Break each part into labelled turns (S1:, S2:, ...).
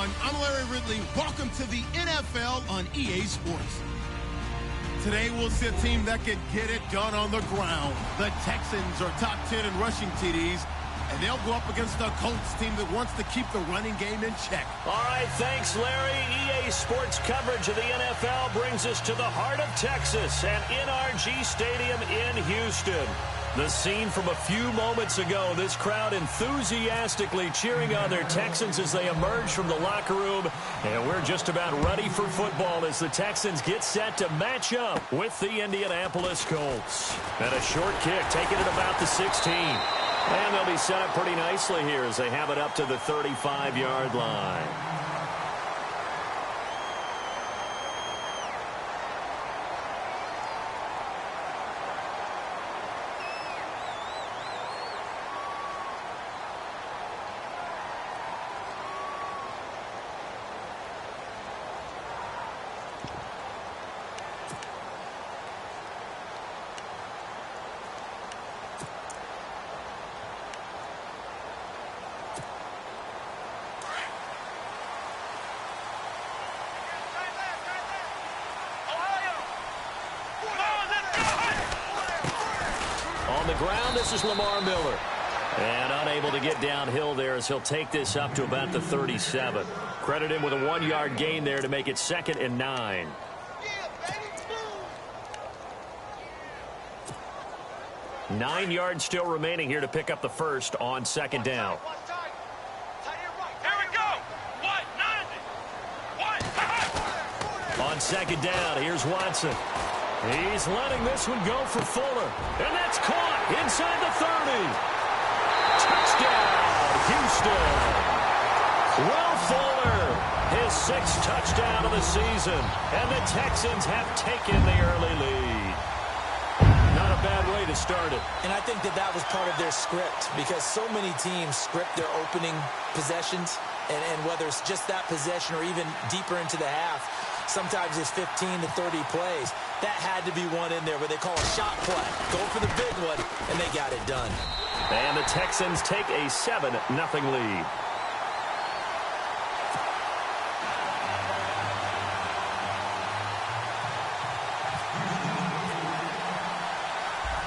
S1: everyone. I'm Larry Ridley. Welcome to the NFL on EA Sports. Today we'll see a team that can get it done on the ground. The Texans are top 10 in rushing TDs, and they'll go up against the Colts team that wants to keep the running game in check.
S2: All right, thanks, Larry. EA Sports coverage of the NFL brings us to the heart of Texas and NRG Stadium in Houston. The scene from a few moments ago, this crowd enthusiastically cheering on their Texans as they emerge from the locker room. And we're just about ready for football as the Texans get set to match up with the Indianapolis Colts. And a short kick taken at about the 16. And they'll be set up pretty nicely here as they have it up to the 35-yard line. On the ground, this is Lamar Miller. And unable to get downhill there as he'll take this up to about the 37. Credit him with a 1-yard gain there to make it 2nd and 9. 9 yards still remaining here to pick up the first on 2nd down. On 2nd down, here's Watson. He's letting this one go for Fuller. And that's caught inside the 30. Touchdown, Houston. Will Fuller, his 6th touchdown of the season. And the Texans have taken the early lead. Not a bad way to start it.
S3: And I think that was part of their script, because so many teams script their opening possessions, and whether it's just that possession or even deeper into the half, sometimes it's 15 to 30 plays. That had to be one in there where they call a shot play. Go for the big one, and they got it done.
S2: And the Texans take a 7-0 lead.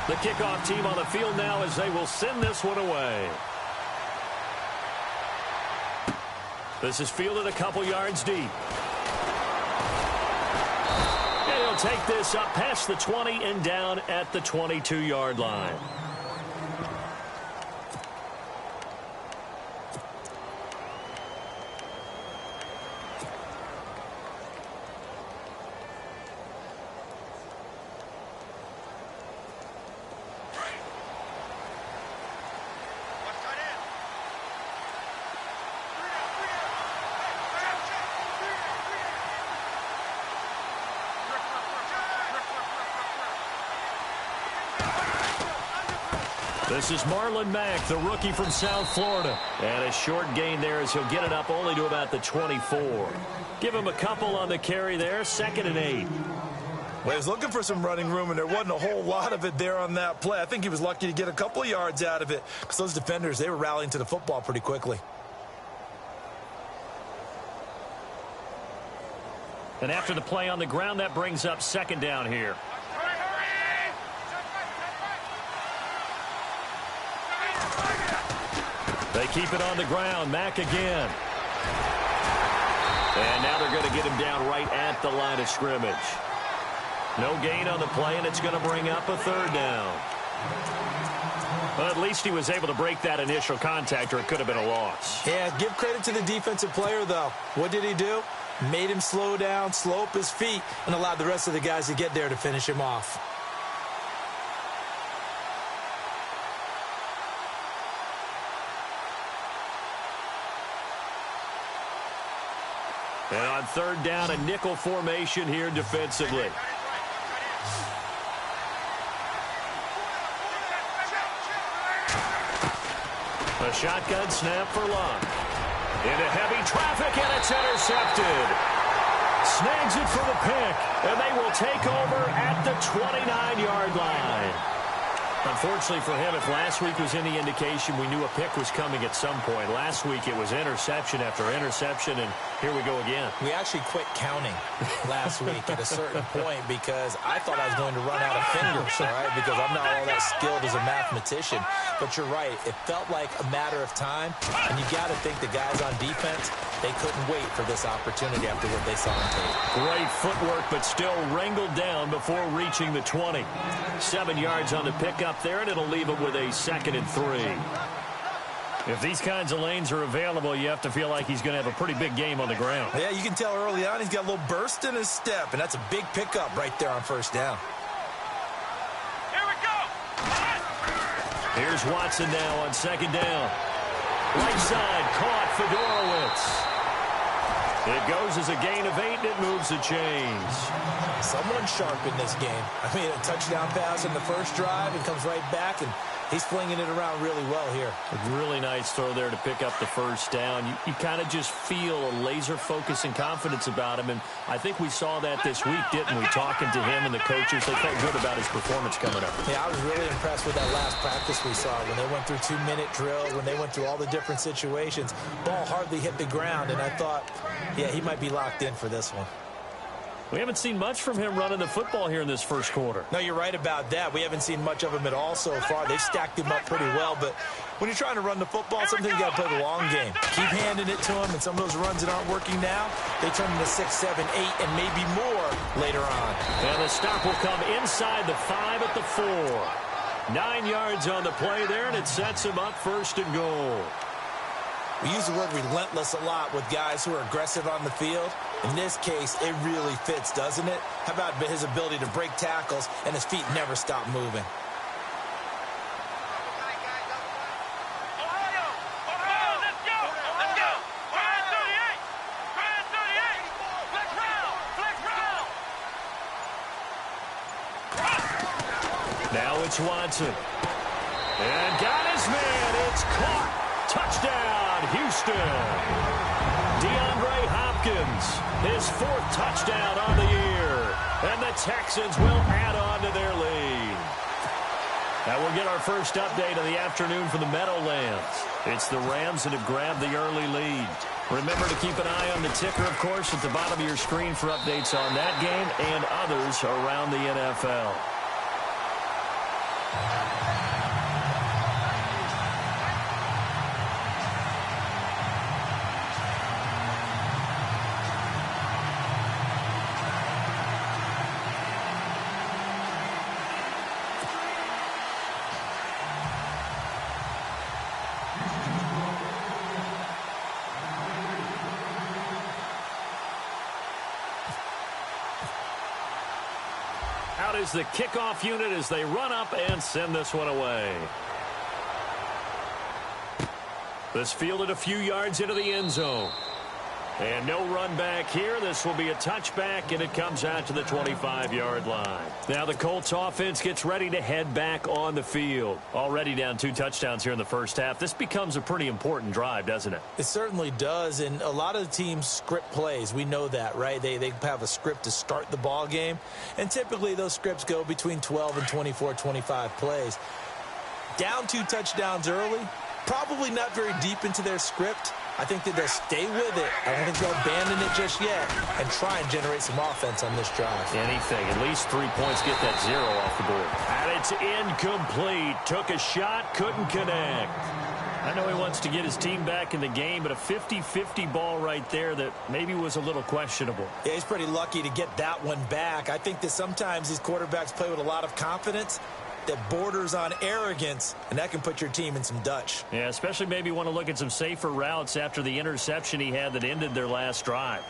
S2: The kickoff team on the field now as they will send this one away. This is fielded a couple yards deep. Take this up past the 20 and down at the 22-yard line. This is Marlon Mack, the rookie from South Florida. And a short gain there as he'll get it up only to about the 24. Give him a couple on the carry there, 2nd and 8.
S4: Well, he was looking for some running room, and there wasn't a whole lot of it there on that play. I think he was lucky to get a couple of yards out of it, because those defenders, they were rallying to the football pretty quickly.
S2: And after the play on the ground, that brings up 2nd down here. They keep it on the ground. Mack again. And now they're going to get him down right at the line of scrimmage. No gain on the play, and it's going to bring up a 3rd down. Well, at least he was able to break that initial contact, or it could have been a loss.
S3: Yeah, give credit to the defensive player, though. What did he do? Made him slow down, slow up his feet, and allowed the rest of the guys to get there to finish him off.
S2: And on 3rd down, a nickel formation here defensively. A shotgun snap for Locke. Into heavy traffic, and it's intercepted. Snags it for the pick, and they will take over at the 29-yard line. Unfortunately for him, if last week was any indication, we knew a pick was coming at some point. Last week it was interception after interception, and here we go again.
S3: We actually quit counting last week at a certain point because I thought I was going to run out of fingers, all right, because I'm not all that skilled as a mathematician. But you're right. It felt like a matter of time, and you got to think the guys on defense, they couldn't wait for this opportunity after what they saw on tape.
S2: Great footwork, but still wrangled down before reaching the 20. 7 yards on the pickup there, and it'll leave it with a 2nd and 3. If these kinds of lanes are available, you have to feel like he's going to have a pretty big game on the ground.
S3: Yeah, you can tell early on he's got a little burst in his step, and that's a big pickup right there on first down.
S5: Here we go.
S2: Here's Watson now on 2nd down. Right side, caught Fedorowicz. It goes as a gain of 8, and it moves the chains.
S3: Someone sharp in this game. I mean, a touchdown pass in the first drive and comes right back, and he's flinging it around really well here.
S2: A really nice throw there to pick up the first down. You kind of just feel a laser focus and confidence about him, and I think we saw that this week, didn't we? Talking to him and the coaches, they felt good about his performance coming up.
S3: Yeah, I was really impressed with that last practice we saw when they went through 2-minute drills, when they went through all the different situations. Ball hardly hit the ground, and I thought, yeah, he might be locked in for this one.
S2: We haven't seen much from him running the football here in this first quarter.
S3: No, you're right about that. We haven't seen much of him at all so far. They've stacked him up pretty well, but when you're trying to run the football, sometimes you got to play the long game. Keep handing it to him, and some of those runs that aren't working now, they turn into 6, 7, 8, and maybe more later on.
S2: And the stop will come inside the 5 at the 4. 9 yards on the play there, and it sets him up 1st and goal.
S3: We use the word relentless a lot with guys who are aggressive on the field. In this case, it really fits, doesn't it? How about his ability to break tackles and his feet never stop moving?
S2: Now it's Watson. And got his man. It's caught. Touchdown, Houston. DeAndre Hopkins, his 4th touchdown on the year. And the Texans will add on to their lead. Now we'll get our first update of the afternoon from the Meadowlands. It's the Rams that have grabbed the early lead. Remember to keep an eye on the ticker, of course, at the bottom of your screen for updates on that game and others around the NFL. Out is the kickoff unit as they run up and send this one away. This fielded a few yards into the end zone. And no run back here. This will be a touchback, and it comes out to the 25-yard line. Now the Colts offense gets ready to head back on the field. Already down 2 touchdowns here in the first half. This becomes a pretty important drive, doesn't it?
S3: It certainly does, and a lot of the teams script plays. We know that, right? They have a script to start the ball game, and typically those scripts go between 12 and 24, 25 plays. Down 2 touchdowns early, probably not very deep into their script. I think that they'll stay with it. I don't think they'll abandon it just yet and try and generate some offense on this drive.
S2: Anything. At least 3 points. Get that 0 off the board. And it's incomplete. Took a shot. Couldn't connect. I know he wants to get his team back in the game, but a 50-50 ball right there that maybe was a little questionable.
S3: Yeah, he's pretty lucky to get that one back. I think that sometimes these quarterbacks play with a lot of confidence that borders on arrogance, and that can put your team in some Dutch.
S2: Yeah, especially maybe want to look at some safer routes after the interception he had that ended their last drive.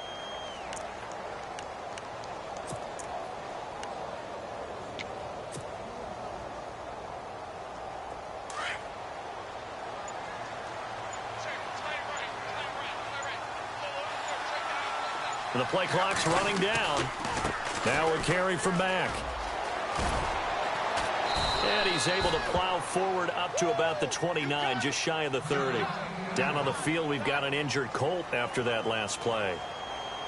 S2: The play clock's running down. Now a carry from Mack. And he's able to plow forward up to about the 29, just shy of the 30. Down on the field, we've got an injured Colt after that last play.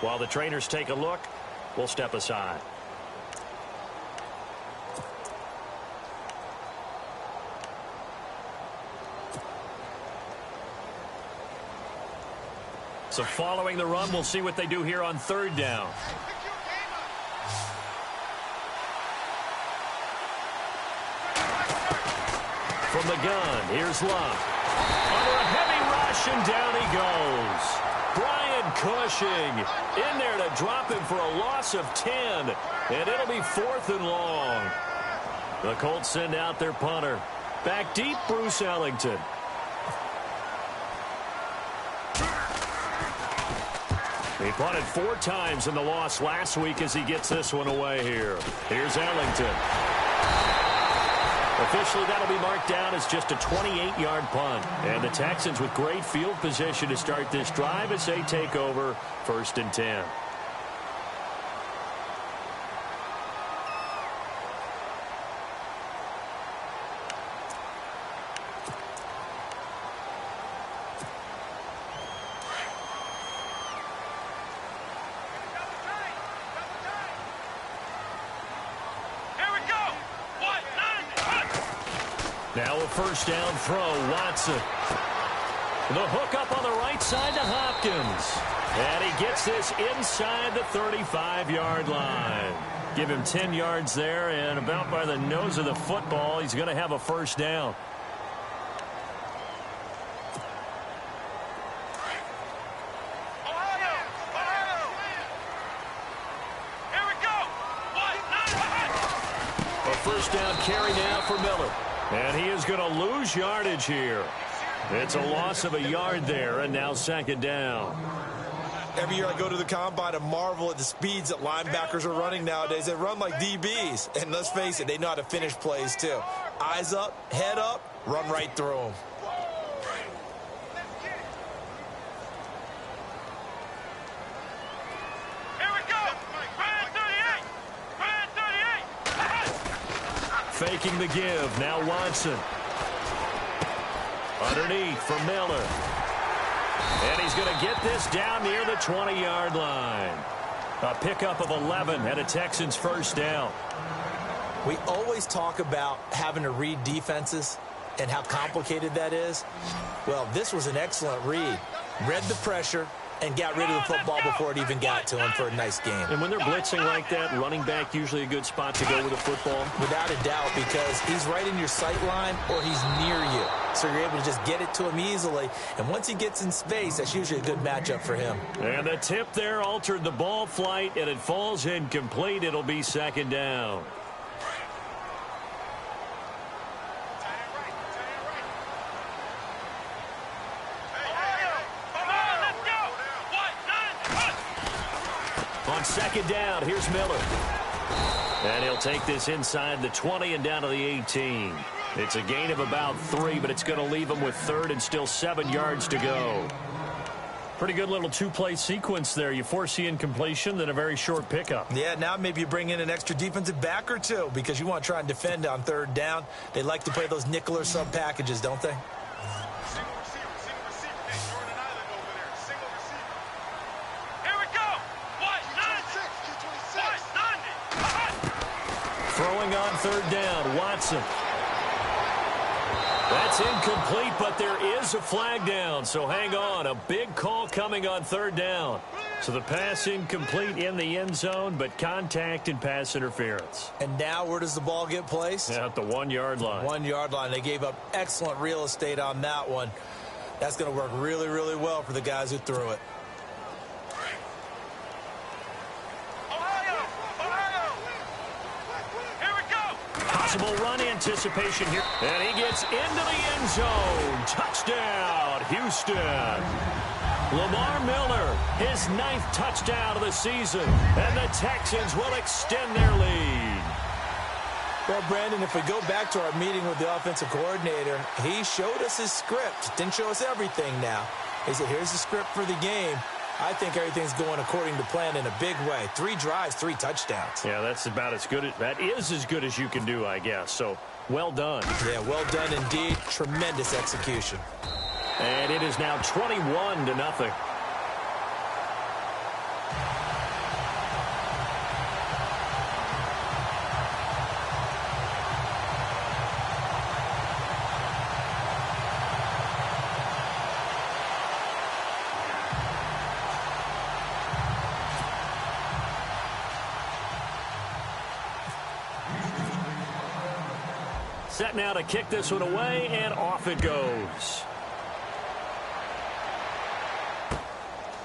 S2: While the trainers take a look, we'll step aside. So following the run, we'll see what they do here on third down. From the gun, here's Love. Under a heavy rush, and down he goes. Brian Cushing in there to drop him for a loss of 10. And it'll be 4th and long. The Colts send out their punter. Back deep, Bruce Ellington. He punted 4 times in the loss last week as he gets this one away here. Here's Ellington. Officially, that'll be marked down as just a 28-yard punt. And the Texans with great field position to start this drive as they take over 1st and 10. Now a first down throw, Watson. The hook up on the right side to Hopkins. And he gets this inside the 35-yard line. Give him 10 yards there, and about by the nose of the football, he's going to have a first down. A first down carry now for Miller. And he is going to lose yardage here. It's a loss of a yard there, and now 2nd down.
S4: Every year I go to the combine and marvel at the speeds that linebackers are running nowadays. They run like DBs. And let's face it, they know how to finish plays too. Eyes up, head up, run right through them.
S2: Faking the give. Now Watson. Underneath for Miller. And he's going to get this down near the 20-yard line. A pickup of 11 and a Texans first down.
S3: We always talk about having to read defenses and how complicated that is. Well, this was an excellent read. Read the pressure and got rid of the football before it even got to him for a nice game.
S2: And when they're blitzing like that, running back usually a good spot to go with the football?
S3: Without a doubt, because he's right in your sight line or he's near you. So you're able to just get it to him easily. And once he gets in space, that's usually a good matchup for him.
S2: And the tip there altered the ball flight, and it falls incomplete. It'll be 2nd down. On 2nd down, here's Miller. And he'll take this inside the 20 and down to the 18. It's a gain of about 3, but it's going to leave him with 3rd and still 7 yards to go. Pretty good little 2-play sequence there. You force the incompletion, then a very short pickup.
S4: Yeah, now maybe you bring in an extra defensive back or two because you want to try and defend on 3rd down. They like to play those nickel or sub packages, don't they?
S2: Throwing on 3rd down, Watson. That's incomplete, but there is a flag down, so hang on. A big call coming on 3rd down. So the pass incomplete in the end zone, but contact and pass interference.
S3: And now where does the ball get placed?
S2: At the 1-yard line.
S3: 1-yard line. They gave up excellent real estate on that one. That's going to work really, really well for the guys who threw it.
S2: Possible run anticipation here. And he gets into the end zone. Touchdown, Houston. Lamar Miller, his 9th touchdown of the season. And the Texans will extend their lead.
S3: Well, Brandon, if we go back to our meeting with the offensive coordinator, he showed us his script. Didn't show us everything now. He said, here's the script for the game. I think everything's going according to plan in a big way. 3 drives, 3 touchdowns.
S2: Yeah, that's about as good. That is as good as you can do, I guess. So, well done.
S3: Yeah, well done indeed. Tremendous execution.
S2: And it is now 21-0. Set now to kick this one away, and off it goes.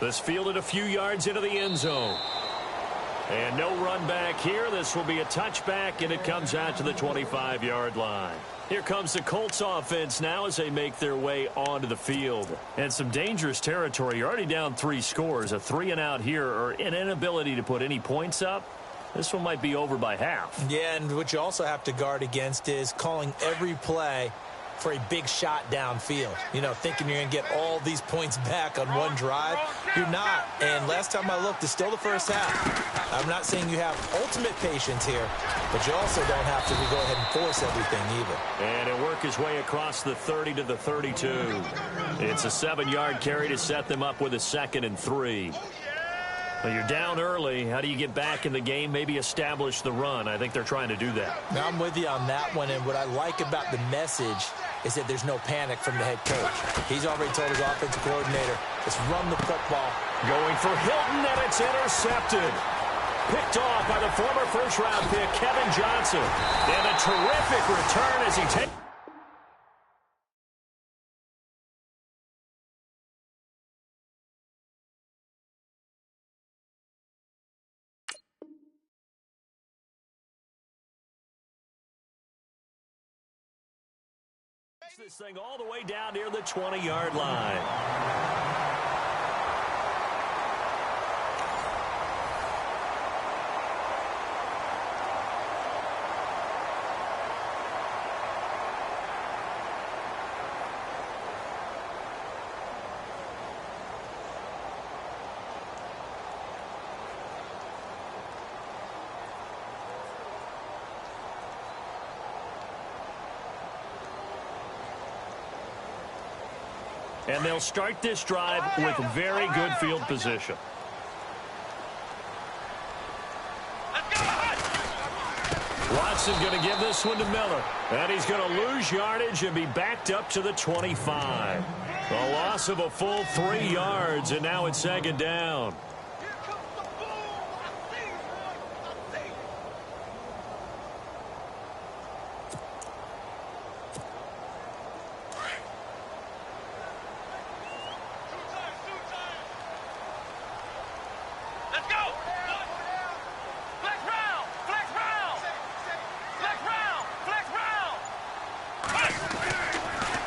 S2: This fielded a few yards into the end zone. And no run back here. This will be a touchback, and it comes out to the 25-yard line. Here comes the Colts offense now as they make their way onto the field. And some dangerous territory. You're already down 3 scores. A 3-and-out here, or an inability to put any points up. This one might be over by half.
S3: Yeah, and what you also have to guard against is calling every play for a big shot downfield. You know, thinking you're going to get all these points back on one drive. You're not. And last time I looked, it's still the first half. I'm not saying you have ultimate patience here, but you also don't have to go ahead and force everything either.
S2: And he'll work his way across the 30 to the 32. It's a 7-yard carry to set them up with a 2nd and 3. Well, you're down early. How do you get back in the game? Maybe establish the run. I think they're trying to do that.
S3: Now, I'm with you on that one, and what I like about the message is that there's no panic from the head coach. He's already told his offensive coordinator, let's run the football.
S2: Going for Hilton, and it's intercepted. Picked off by the former first-round pick, Kevin Johnson. And a terrific return as he takes... this thing all the way down near the 20-yard line. And they'll start this drive with very good field position. Watson going to give this one to Miller. And he's going to lose yardage and be backed up to the 25. A loss of a full 3 yards, and now it's 2nd down.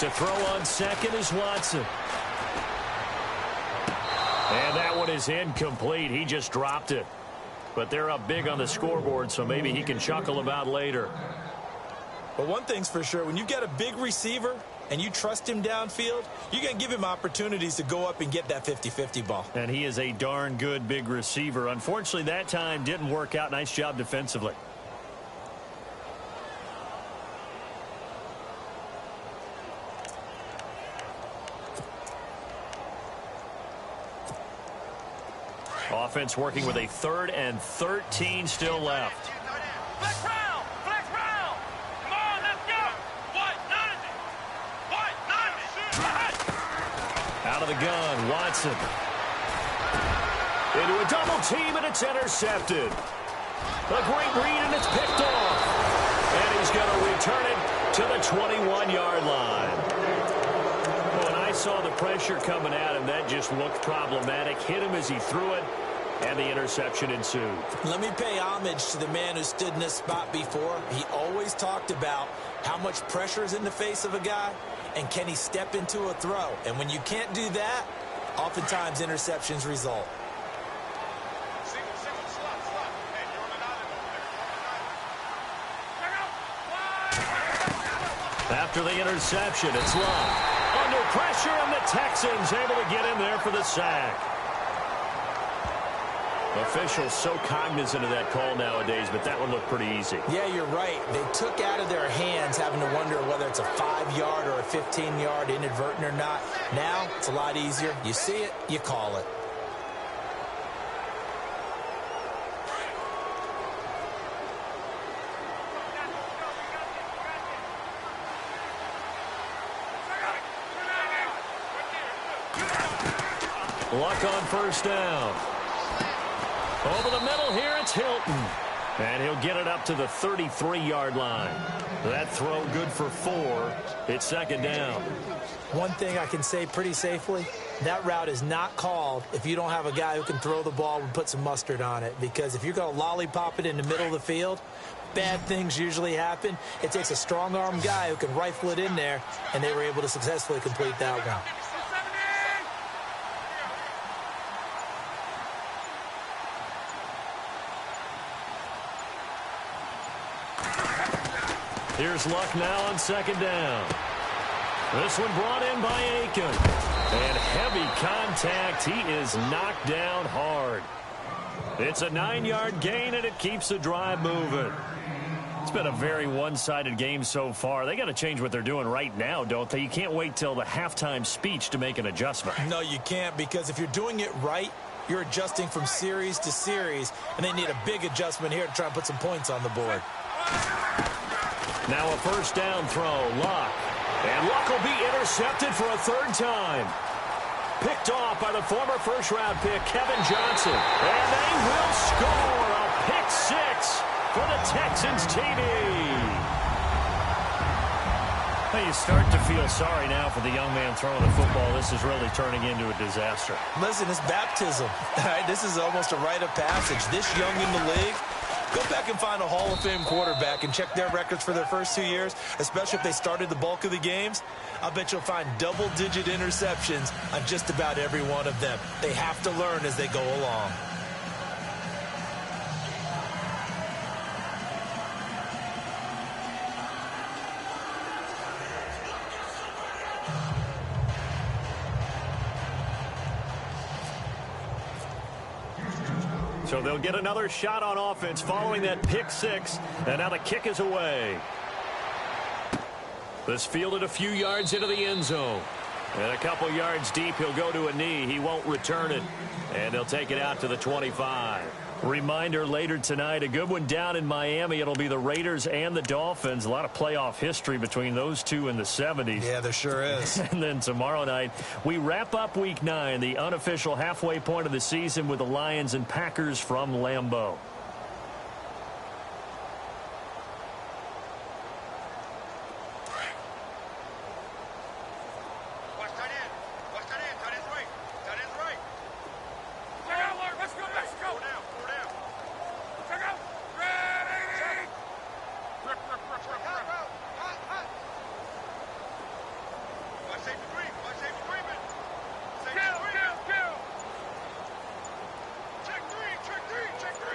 S2: To throw on 2nd is Watson. And that one is incomplete. He just dropped it. But they're up big on the scoreboard, so maybe he can chuckle about later.
S4: But one thing's for sure, when you get a big receiver and you trust him downfield, you're going to give him opportunities to go up and get that 50-50 ball.
S2: And he is a darn good big receiver. Unfortunately, that time didn't work out. Nice job defensively. Offense working with a 3rd and 13 still left.
S5: Flex round! Flex round! Come on, let's go! What? None of it! What? None of it!
S2: Out of the gun, Watson. Into a double team, and it's intercepted. A great read, and it's picked off. And he's going to return it to the 21-yard line. When I saw the pressure coming at him, that just looked problematic. Hit him as he threw it, and the interception ensued.
S3: Let me pay homage to the man who stood in this spot before. He always talked about how much pressure is in the face of a guy, and can he step into a throw. And when you can't do that, oftentimes interceptions result.
S2: After the interception, it's Love. Under pressure, and the Texans able to get in there for the sack. Officials so cognizant of that call nowadays, but that one looked pretty easy.
S3: Yeah, you're right. They took out of their hands having to wonder whether it's a 5-yard or a 15-yard inadvertent or not. Now, it's a lot easier. You see it, you call it.
S2: Luck on first down. Over the middle here, it's Hilton. And he'll get it up to the 33-yard line. That throw good for 4. It's second down.
S3: One thing I can say pretty safely, that route is not called if you don't have a guy who can throw the ball and put some mustard on it. Because if you're going to lollipop it in the middle of the field, bad things usually happen. It takes a strong-arm guy who can rifle it in there, and they were able to successfully complete that one.
S2: Here's Luck now on second down. This one brought in by Aiken. And heavy contact. He is knocked down hard. It's a 9-yard gain, and it keeps the drive moving. It's been a very one-sided game so far. They got to change what they're doing right now, don't they? You can't wait till the halftime speech to make an adjustment.
S3: No, you can't, because if you're doing it right, you're adjusting from series to series, and they need a big adjustment here to try and put some points on the board.
S2: Now a first down throw, Luck. And Luck will be intercepted for a third time. Picked off by the former first-round pick, Kevin Johnson. And they will score a pick 6 for the Texans TD. Well, you start to feel sorry now for the young man throwing the football. This is really turning into a disaster.
S3: Listen, it's baptism. All right, this is almost a rite of passage. This young in the league, go back and find a Hall of Fame quarterback and check their records for their first 2 years, especially if they started the bulk of the games. I bet you'll find double-digit interceptions on just about every one of them. They have to learn as they go along.
S2: So they'll get another shot on offense following that pick 6, and now the kick is away. This fielded a few yards into the end zone. And a couple yards deep, he'll go to a knee. He won't return it, and they'll take it out to the 25. Reminder later tonight, a good one down in Miami. It'll be the Raiders and the Dolphins. A lot of playoff history between those two in the 70s.
S3: Yeah, there sure is.
S2: And then tomorrow night, we wrap up Week 9, the unofficial halfway point of the season with the Lions and Packers from Lambeau.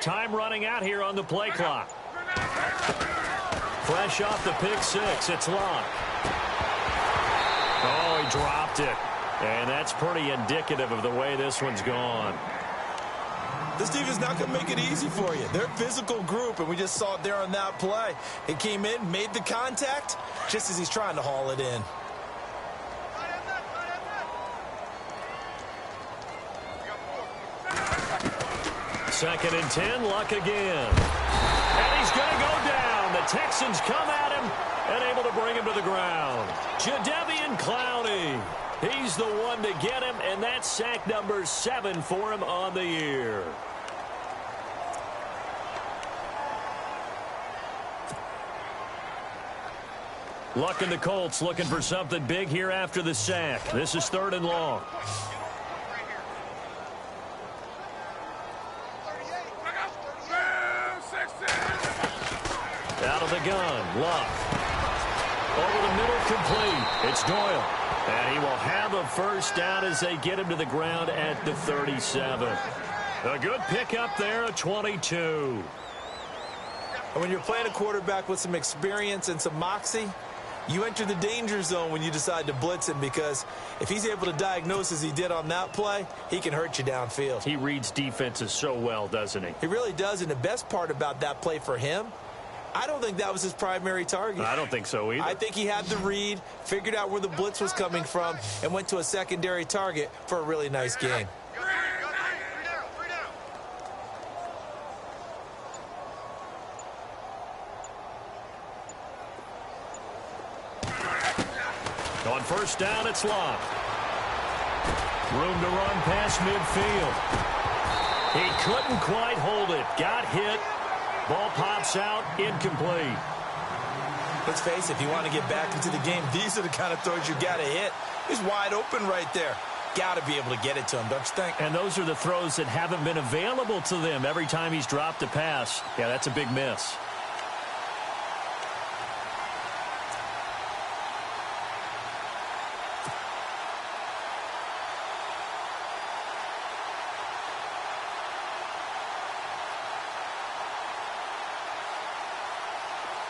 S2: Time running out here on the play clock. Fresh off the pick 6, it's Luck. Oh, he dropped it. And that's pretty indicative of the way this one's gone.
S4: This team is not going to make it easy for you. They're a physical group, and we just saw it there on that play. He came in, made the contact, just as he's trying to haul it in.
S2: Second and 10, Luck again. And he's going to go down. The Texans come at him and able to bring him to the ground. Jadeveon Clowney. He's the one to get him, and that's sack number 7 for him on the year. Luck and the Colts looking for something big here after the sack. This is 3rd and long. Out of the gun, Luck. Over the middle, complete. It's Doyle. And he will have a first down as they get him to the ground at the 37. A good pickup there, a 22.
S4: And when you're playing a quarterback with some experience and some moxie, you enter the danger zone when you decide to blitz him, because if he's able to diagnose as he did on that play, he can hurt you downfield.
S2: He reads defenses so well, doesn't he?
S4: He really does, and the best part about that play for him, I don't think that was his primary target.
S2: I don't think so either.
S4: I think he had the read, figured out where the blitz was coming from, and went to a secondary target for a really nice gain.
S2: On first down, it's Luck. Room to run past midfield. He couldn't quite hold it. Got hit. Ball pops out, incomplete.
S3: Let's face it, if you want to get back into the game, these are the kind of throws you got to hit. He's wide open right there. Got to be able to get it to him, don't you think?
S2: And those are the throws that haven't been available to them every time he's dropped a pass. Yeah, that's a big miss.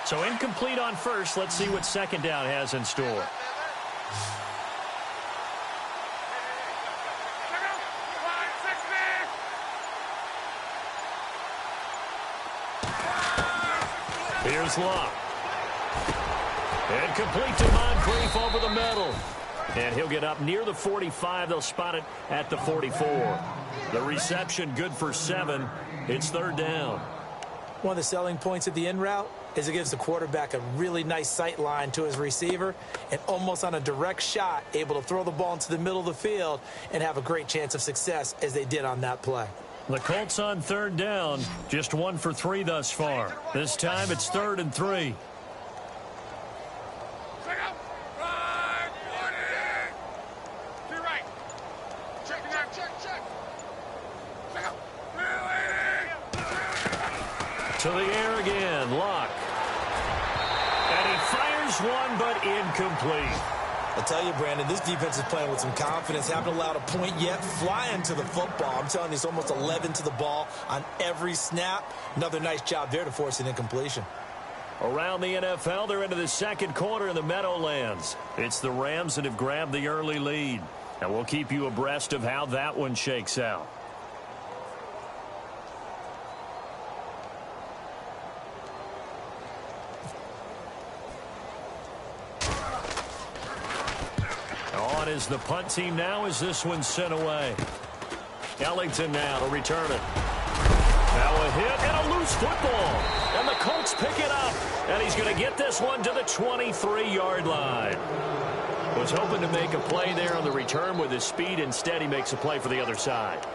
S2: So incomplete on first. Let's see what second down has in store. Here's Locke. And complete to Moncrief over the middle. And he'll get up near the 45. They'll spot it at the 44. The reception good for 7. It's third down.
S3: One of the selling points of the in route is it gives the quarterback a really nice sight line to his receiver and almost on a direct shot able to throw the ball into the middle of the field and have a great chance of success as they did on that play.
S2: The Colts on third down, just 1 for 3 thus far. This time it's 3rd and 3. To the air again, Locke. And he fires one, but incomplete.
S3: I tell you, Brandon, this defense is playing with some confidence. Haven't allowed a point yet. Flying to the football. I'm telling you, it's almost 11 to the ball on every snap. Another nice job there to force an incompletion.
S2: Around the NFL, they're into the second quarter in the Meadowlands. It's the Rams that have grabbed the early lead. And we'll keep you abreast of how that one shakes out. On is the punt team now as this one's sent away. Ellington now to return it. Now a hit and a loose football. And the Colts pick it up. And he's going to get this one to the 23-yard line. Was hoping to make a play there on the return with his speed. Instead, he makes a play for the other side.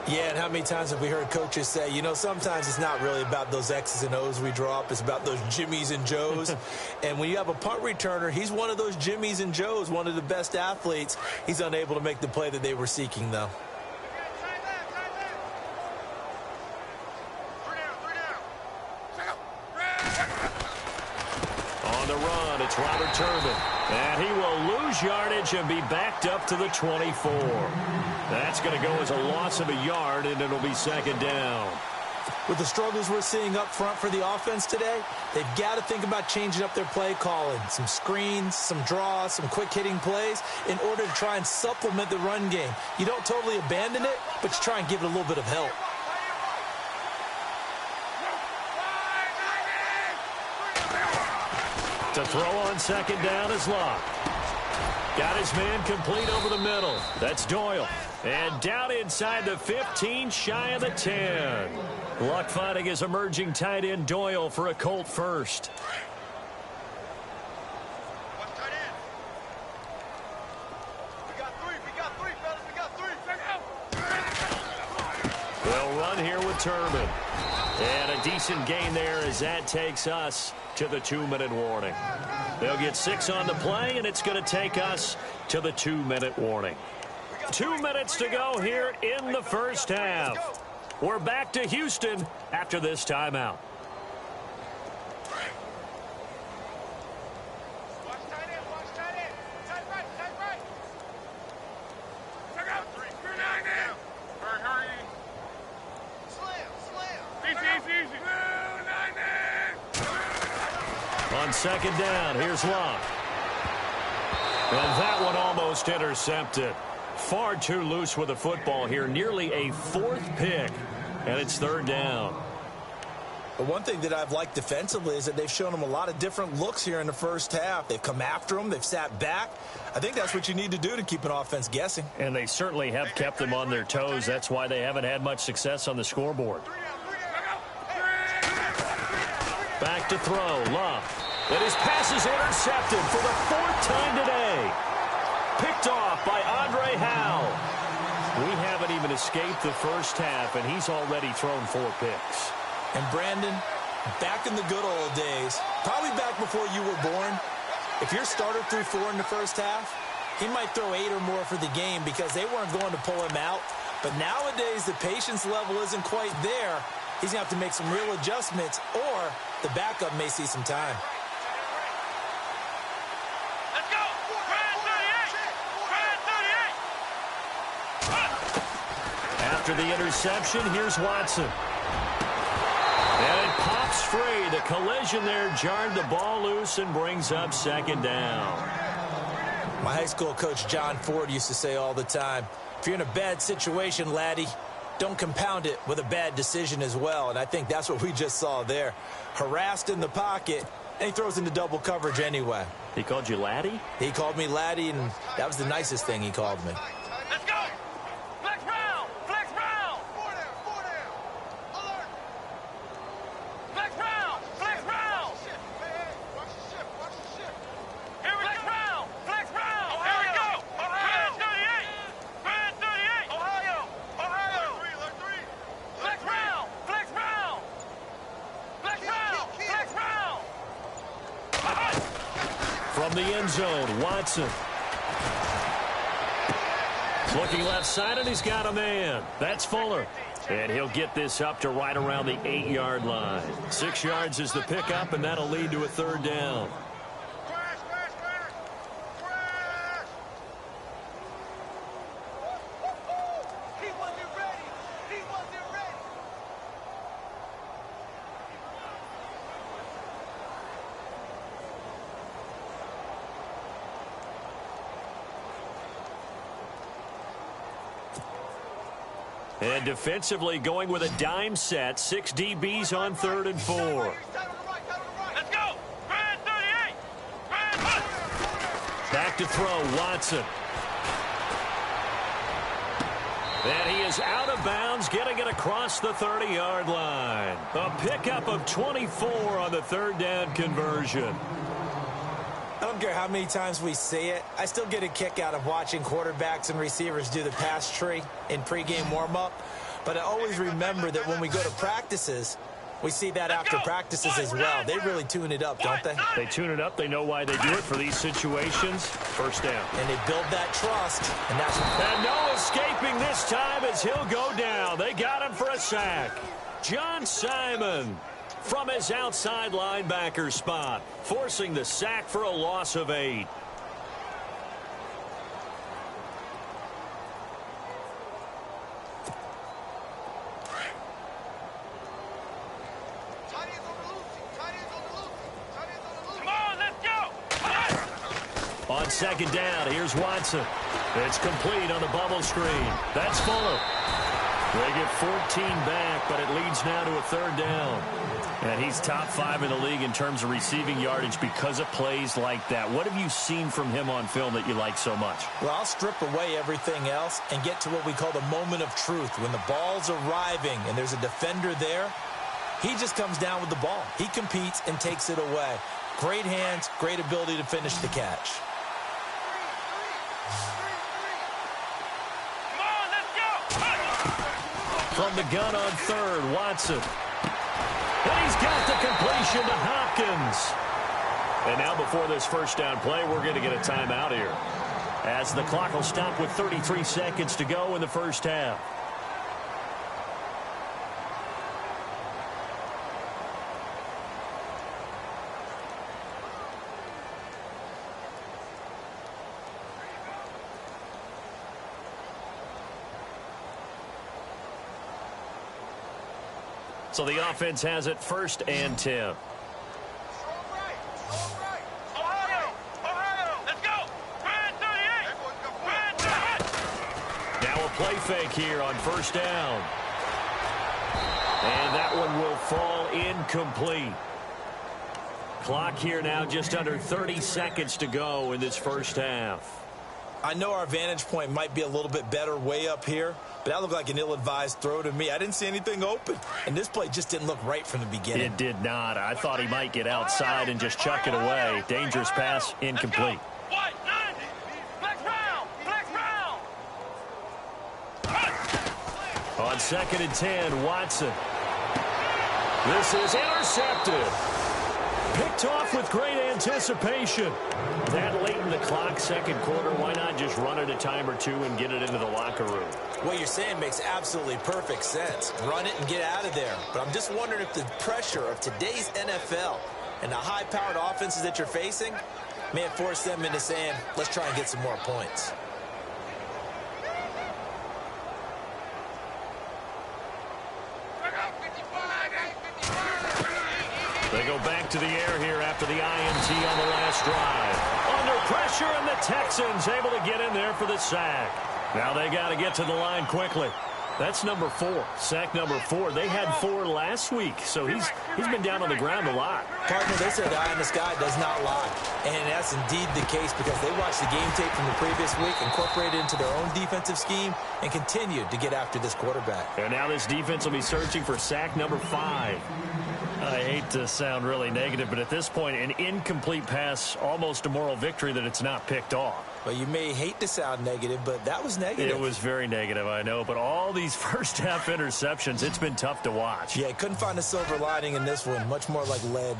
S3: Yeah, and how many times have we heard coaches say, you know, sometimes it's not really about those X's and O's we draw up. It's about those Jimmies and Joes. And when you have a punt returner, he's one of those Jimmies and Joes, one of the best athletes. He's unable to make the play that they were seeking, though.
S2: On the run, it's Robert Turbin. And he will lose yardage and be backed up to the 24. That's going to go as a loss of a yard, and it'll be second down.
S3: With the struggles we're seeing up front for the offense today, they've got to think about changing up their play calling. Some screens, some draws, some quick-hitting plays in order to try and supplement the run game. You don't totally abandon it, but you try and give it a little bit of help.
S2: To throw on second down is Locke. Got his man complete over the middle. That's Doyle. And down inside the 15, shy of the 10. Locke finding his emerging tight end Doyle for a Colt first. They'll run here with Turbin. And a decent gain there as that takes us to the 2-minute warning. They'll get 6 on the play, and it's going to take us to the 2-minute warning. 2 minutes to go here in the first half. We're back to Houston after this timeout. On second down, here's Locke. And that one almost intercepted. Far too loose with the football here. Nearly a 4th pick. And it's third down.
S3: But one thing that I've liked defensively is that they've shown them a lot of different looks here in the first half. They've come after them. They've sat back. I think that's what you need to do to keep an offense guessing.
S2: And they certainly have kept them on their toes. That's why they haven't had much success on the scoreboard. Back to throw. Love. And his pass is intercepted for the 4th time today. Picked off by Andre Howe. We haven't even escaped the first half, and he's already thrown 4 picks.
S3: And Brandon, Back in the good old days, probably back before you were born, if your starter threw 4 in the first half, he might throw 8 or more for the game because they weren't going to pull him out. But nowadays, the patience level isn't quite there. He's going to have to make some real adjustments, or the backup may see some time.
S5: Let's go! Brand 38! Brand 38!
S2: After the interception, here's Watson. And it pops free. The collision there jarred the ball loose and brings up second down.
S3: My high school coach, John Ford, used to say all the time, if you're in a bad situation, laddie, don't compound it with a bad decision as well. And I think that's what we just saw there. Harassed in the pocket, and he throws into double coverage anyway.
S2: He called you laddie?
S3: He called me laddie, and that was the nicest thing he called me.
S5: Let's go! Flex round! Flex round! 4 down! Alert! Flex round! Flex round! Watch the shift! Here we go! Flex round! Here we go! Brand 38! Brand 38! Ohio! Alert 3! Flex round! Flex round! Flex round! Flex round!
S2: From the end zone, Watson. Looking left side, and he's got a man. That's Fuller. And he'll get this up to right around the 8-yard line. 6 yards is the pickup, and that'll lead to a third down.
S5: Crash! He wasn't ready!
S2: And defensively going with a dime set. 6 DBs on 3rd and 4.
S5: Let's go! Brand 38! Brand 38!
S2: Back to throw, Watson. And he is out of bounds, getting it across the 30-yard line. A pickup of 24 on the 3rd down conversion.
S3: I don't care how many times we see it. I still get a kick out of watching quarterbacks and receivers do the pass tree in pregame warm-up. But I always remember that when we go to practices, we see that after practices as well. They really tune it up, don't they?
S2: They tune it up. They know why they do it for these situations. First down.
S3: And they build that trust. And that's what...
S2: And no escaping this time as he'll go down. They got him for a sack. John Simon from his outside linebacker spot, forcing the sack for a loss of 8.
S5: Come on, let's go!
S2: On second down, here's Watson. It's complete on the bubble screen. That's Fuller. They get 14 back, but it leads now to a 3rd down. And he's top 5 in the league in terms of receiving yardage because of plays like that. What have you seen from him on film that you like so much?
S3: Well, I'll strip away everything else and get to what we call the moment of truth. When the ball's arriving and there's a defender there, he just comes down with the ball. He competes and takes it away. Great hands, great ability to finish the catch.
S5: Come on, let's go!
S2: From the gun on 3rd, Watson. And he's got the completion to Hopkins. And now before this first down play, we're going to get a timeout here, as the clock will stop with 33 seconds to go in the first half. So the offense has it 1st and 10.
S5: Ohio! Let's go! Brand 38! Brand 38!
S2: Now a play fake here on 1st down. And that one will fall incomplete. Clock here now just under 30 seconds to go in this first half.
S3: I know our vantage point might be a little bit better way up here, but that looked like an ill-advised throw to me. I didn't see anything open, and this play just didn't look right from the beginning.
S2: It did not. I thought he might get outside and just chuck it away. Dangerous pass, incomplete.
S5: White 90! Flex round! Flex round!
S2: On 2nd and 10, Watson. This is intercepted. Picked off with great anticipation. That late in the clock, second quarter, why not just run it a time or two and get it into the locker room?
S3: What you're saying makes absolutely perfect sense. Run it and get out of there. But I'm just wondering if the pressure of today's NFL and the high-powered offenses that you're facing may have forced them into saying, let's try and get some more points.
S2: They go back to the air here after the INT on the last drive. Under pressure, and the Texans able to get in there for the sack. Now they got to get to the line quickly. That's number 4, sack number 4. They had 4 last week, so he's been down on the ground a lot.
S3: Partner, they said the eye in the sky does not lie. And that's indeed the case because they watched the game tape from the previous week, incorporated it into their own defensive scheme, and continued to get after this quarterback.
S2: And now this defense will be searching for sack number 5. I hate to sound really negative, but at this point, an incomplete pass, almost a moral victory that it's not picked off.
S3: Well, you may hate to sound negative, but that was negative.
S2: It was very negative, I know, but all these first-half interceptions, it's been tough to watch.
S3: Yeah, couldn't find a silver lining in this one, much more like lead.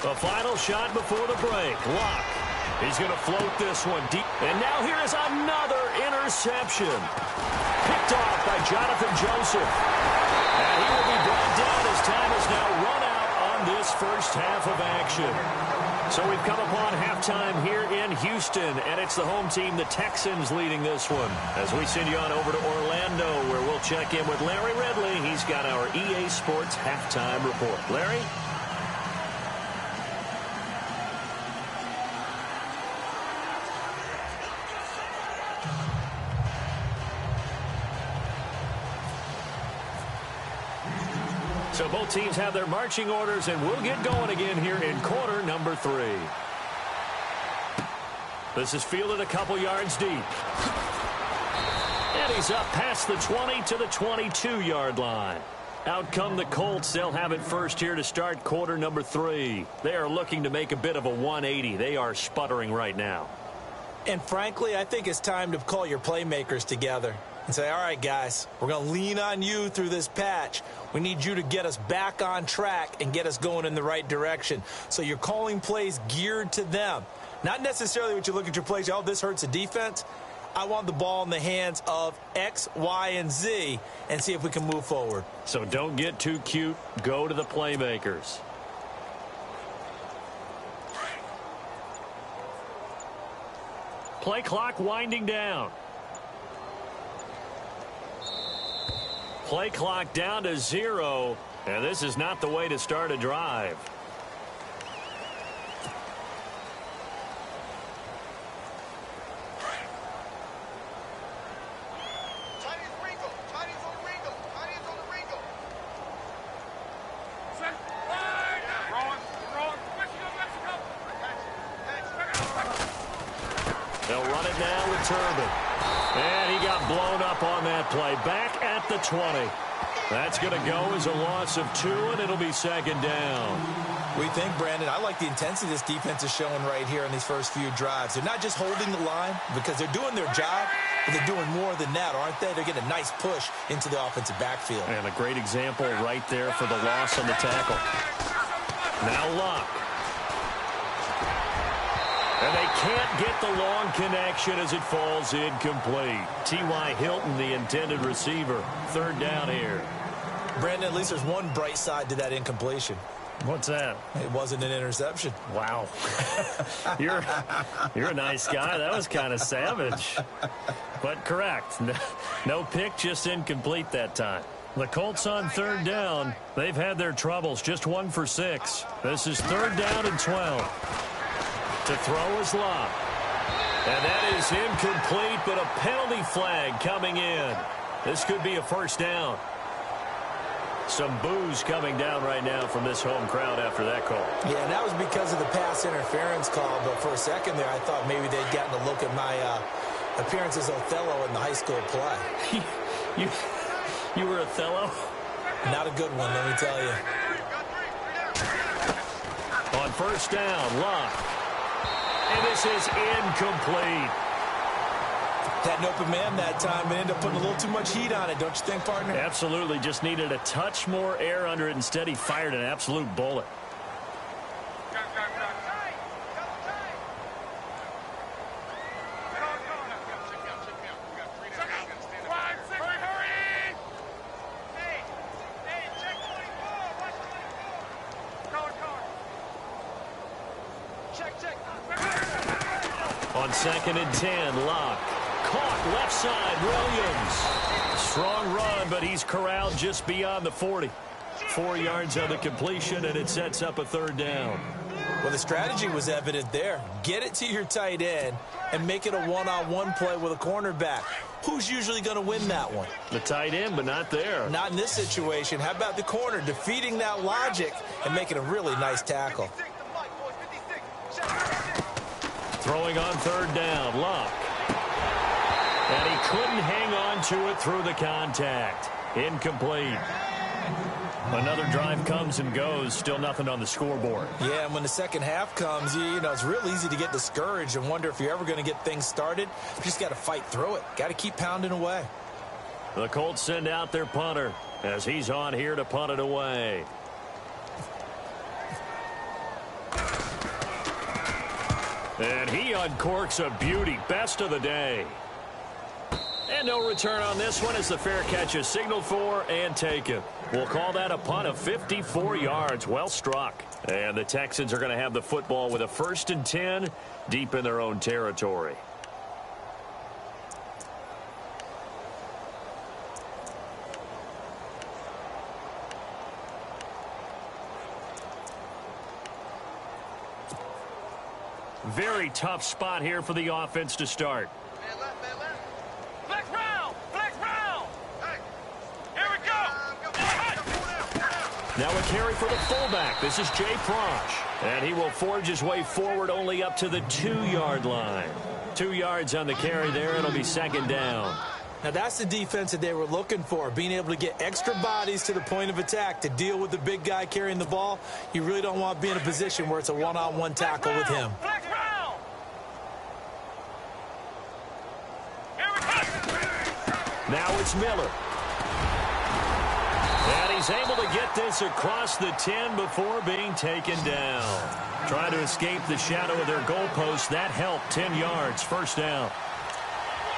S2: The final shot before the break. Luck. He's going to float this one deep. And now here is another interception. Picked off by Jonathan Joseph. And he will be brought down as time has now run out on this first half of action. So we've come upon halftime here in Houston, and it's the home team, the Texans, leading this one. As we send you on over to Orlando, where we'll check in with Larry Ridley. He's got our EA Sports halftime report. Larry? So both teams have their marching orders, and we'll get going again here in quarter number 3. This is fielded a couple yards deep. And he's up past the 20 to the 22-yard line. Out come the Colts. They'll have it first here to start quarter number 3. They are looking to make a bit of a 180. They are sputtering right now.
S3: And frankly, I think it's time to call your playmakers together and say, all right, guys, we're going to lean on you through this patch. We need you to get us back on track and get us going in the right direction. So you're calling plays geared to them. Not necessarily what you look at your plays, oh, this hurts the defense. I want the ball in the hands of X, Y, and Z and see if we can move forward.
S2: So don't get too cute. Go to the playmakers. Play clock winding down. Play clock down to 0, and this is not the way to start a drive. They'll run it now with Turbin. And he got blown up on that play. Back at the 20. That's going to go as a loss of 2, and it'll be second down.
S3: What do you think, Brandon? I like the intensity this defense is showing right here in these first few drives. They're not just holding the line because they're doing their job, but they're doing more than that, aren't they? They're getting a nice push into the offensive backfield.
S2: And a great example right there for the loss on the tackle. Now Luck. And they can't get the long connection as it falls incomplete. T.Y. Hilton, the intended receiver. Third down here.
S3: Brandon, at least there's one bright side to that incompletion.
S2: What's that?
S3: It wasn't an interception.
S2: Wow. You're a nice guy. That was kind of savage. But correct. No pick, just incomplete that time. The Colts on third down. They've had their troubles. Just 1 for 6. This is third down and 12. To throw is Luck. And that is incomplete, but a penalty flag coming in. This could be a first down. Some boos coming down right now from this home crowd after that call.
S3: Yeah, and that was because of the pass interference call, but for a second there I thought maybe they'd gotten a look at my appearance as Othello in the high school play.
S2: You were Othello?
S3: Not a good one, let me tell you.
S2: On first down, Luck. And this is incomplete.
S3: Had an open man that time and ended up putting a little too much heat on it, don't you think, partner?
S2: Absolutely. Just needed a touch more air under it. Instead, he fired an absolute bullet. On 2nd and 10, Locke. Caught left side, Williams. Strong run, but he's corralled just beyond the 40. 4 yards on the completion, and it sets up a 3rd down.
S3: Well, the strategy was evident there. Get it to your tight end and make it a one-on-one play with a cornerback. Who's usually going to win that one?
S2: The tight end, but not there.
S3: Not in this situation. How about the corner defeating that logic and making a really nice tackle?
S2: Throwing on 3rd down, Locke. And he couldn't hang on to it through the contact. Incomplete. Another drive comes and goes. Still nothing on the scoreboard.
S3: Yeah, and when the second half comes, you know, it's real easy to get discouraged and wonder if you're ever going to get things started. You just got to fight through it. Got to keep pounding away.
S2: The Colts send out their punter as he's on here to punt it away. And he uncorks a beauty. Best of the day. And no return on this one as the fair catch is signaled for and taken. We'll call that a punt of 54 yards. Well struck. And the Texans are going to have the football with a 1st and 10 deep in their own territory. Very tough spot here for the offense to start.
S5: Flex round! Flex round! Hey, here we go!
S2: Now a carry for the fullback. This is Jay Prosch. And he will forge his way forward only up to the 2-yard line. 2 yards on the carry there. It'll be 2nd down.
S3: Now, that's the defense that they were looking for, being able to get extra bodies to the point of attack to deal with the big guy carrying the ball. You really don't want to be in a position where it's a one-on-one tackle with him.
S5: Flex round! Here we go!
S2: Now it's Miller. And he's able to get this across the 10 before being taken down. Trying to escape the shadow of their goalpost. That helped. 10 yards. 1st down.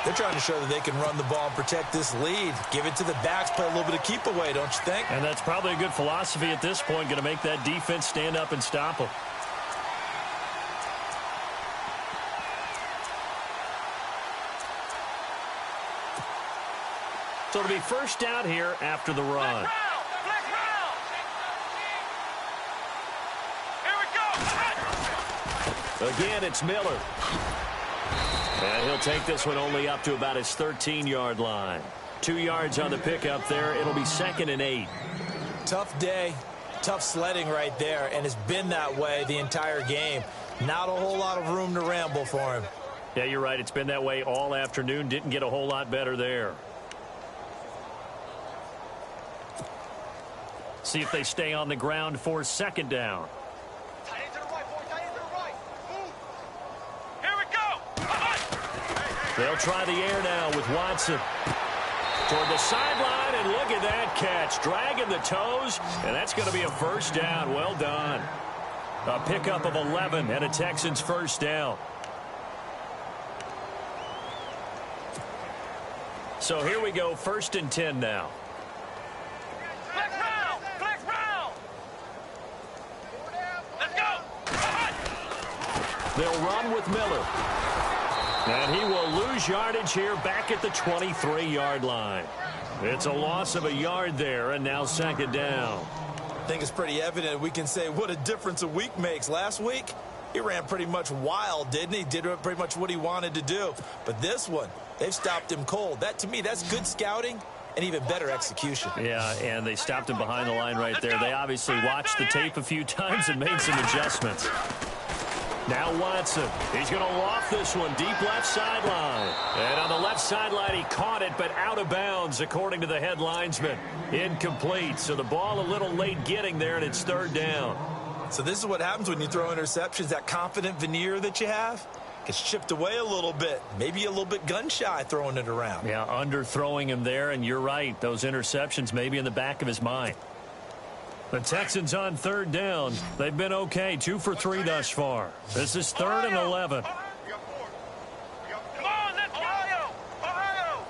S3: They're trying to show that they can run the ball and protect this lead. Give it to the backs, play a little bit of keep away, don't you think?
S2: And that's probably a good philosophy at this point. Going to make that defense stand up and stop them. So it'll be 1st down here after the run.
S5: Flex round! Here we go!
S2: Again, it's Miller. And he'll take this one only up to about his 13-yard line. 2 yards on the pickup there. It'll be 2nd and 8.
S3: Tough day, tough sledding right there, and it's been that way the entire game. Not a whole lot of room to ramble for him.
S2: Yeah, you're right. It's been that way all afternoon. Didn't get a whole lot better there. See if they stay on the ground for 2nd down.
S5: Tight end to the right, boy. Tight end to the right. Move. Here we go.
S2: They'll try the air now with Watson. Toward the sideline, and look at that catch. Dragging the toes, and that's going to be a 1st down. Well done. A pickup of 11 and a Texans 1st down. So here we go, 1st and 10 now.
S5: Flex round! Flex round! Let's go!
S2: They'll run with Miller. And he will lose yardage here back at the 23-yard line. It's a loss of a yard there, and now 2nd down.
S3: I think it's pretty evident. We can say what a difference a week makes. Last week, he ran pretty much wild, didn't he? Did pretty much what he wanted to do. But this one, they've stopped him cold. That, to me, that's good scouting and even better execution.
S2: Yeah, and they stopped him behind the line right there. They obviously watched the tape a few times and made some adjustments. Now Watson. He's going to loft this one deep left sideline. And on the left sideline, he caught it, but out of bounds, according to the head linesman. Incomplete. So the ball a little late getting there, and it's 3rd down.
S3: So this is what happens when you throw interceptions, that confident veneer that you have.
S4: Gets chipped away a little bit. Maybe a little bit gun-shy throwing it around.
S2: Yeah, underthrowing him there, and you're right. Those interceptions may be in the back of his mind. The Texans on third down. They've been okay, 2 for 3 thus far. This is 3rd and 11.
S5: Come on, let's go! Ohio!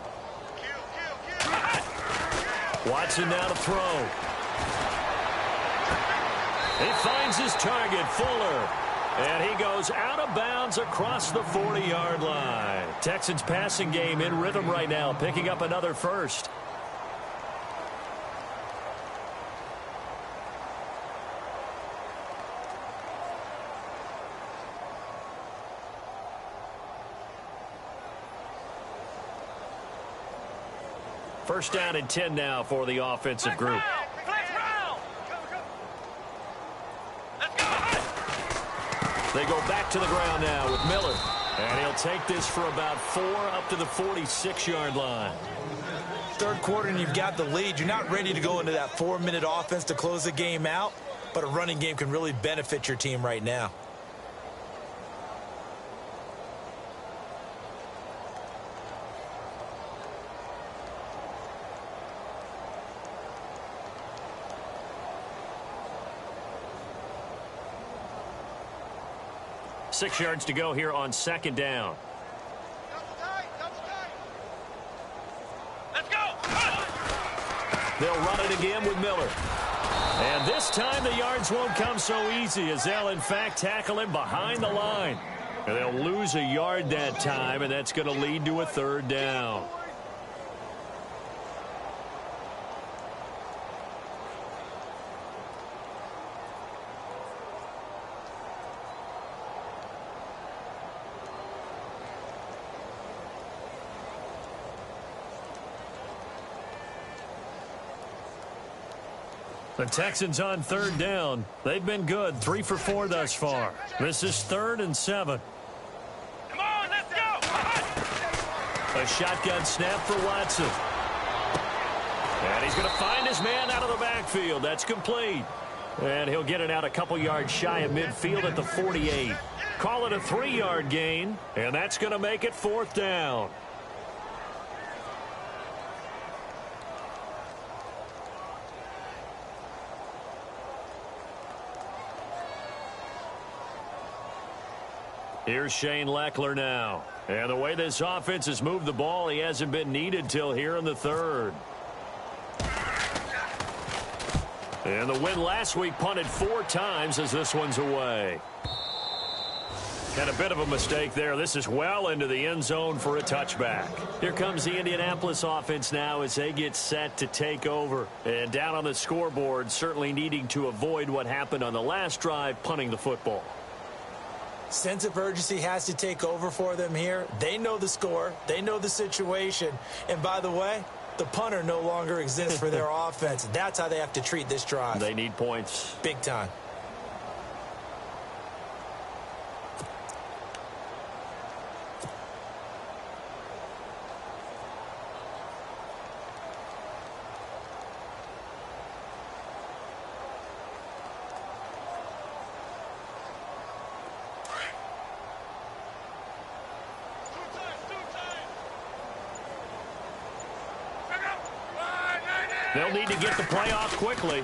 S5: Kill.
S2: Watson now to throw. He finds his target, Fuller. And he goes out of bounds across the 40-yard line. Texans passing game in rhythm right now, picking up another first. First down and 10 now for the offensive group.
S5: Flex round! Let's go!
S2: They go back to the ground now with Miller. And he'll take this for about 4 up to the 46-yard line.
S4: Third quarter and you've got the lead. You're not ready to go into that 4-minute offense to close the game out, but a running game can really benefit your team right now.
S2: Six yards to go here on second down.
S5: Double tight. Let's go!
S2: They'll run it again with Miller. And this time the yards won't come so easy as they'll, in fact, tackle him behind the line. And they'll lose a yard that time, and that's going to lead to a third down. The Texans on third down. They've been good, 3 for 4 thus far. This is 3rd and 7.
S5: Come on, let's go!
S2: A shotgun snap for Watson. And he's going to find his man out of the backfield. That's complete. And he'll get it out a couple yards shy of midfield at the 48. Call it a 3-yard gain, and that's going to make it 4th down. Here's Shane Leckler now. And the way this offense has moved the ball, he hasn't been needed till here in the 3rd. And the win last week punted 4 times as this one's away. And a bit of a mistake there. This is well into the end zone for a touchback. Here comes the Indianapolis offense now as they get set to take over. And down on the scoreboard, certainly needing to avoid what happened on the last drive, punting the football.
S4: Sense of urgency has to take over for them here. They know the score. They know the situation. And by the way, the punter no longer exists for their offense. That's how they have to treat this drive.
S2: They need points.
S4: Big time.
S2: They'll need to get the play off quickly.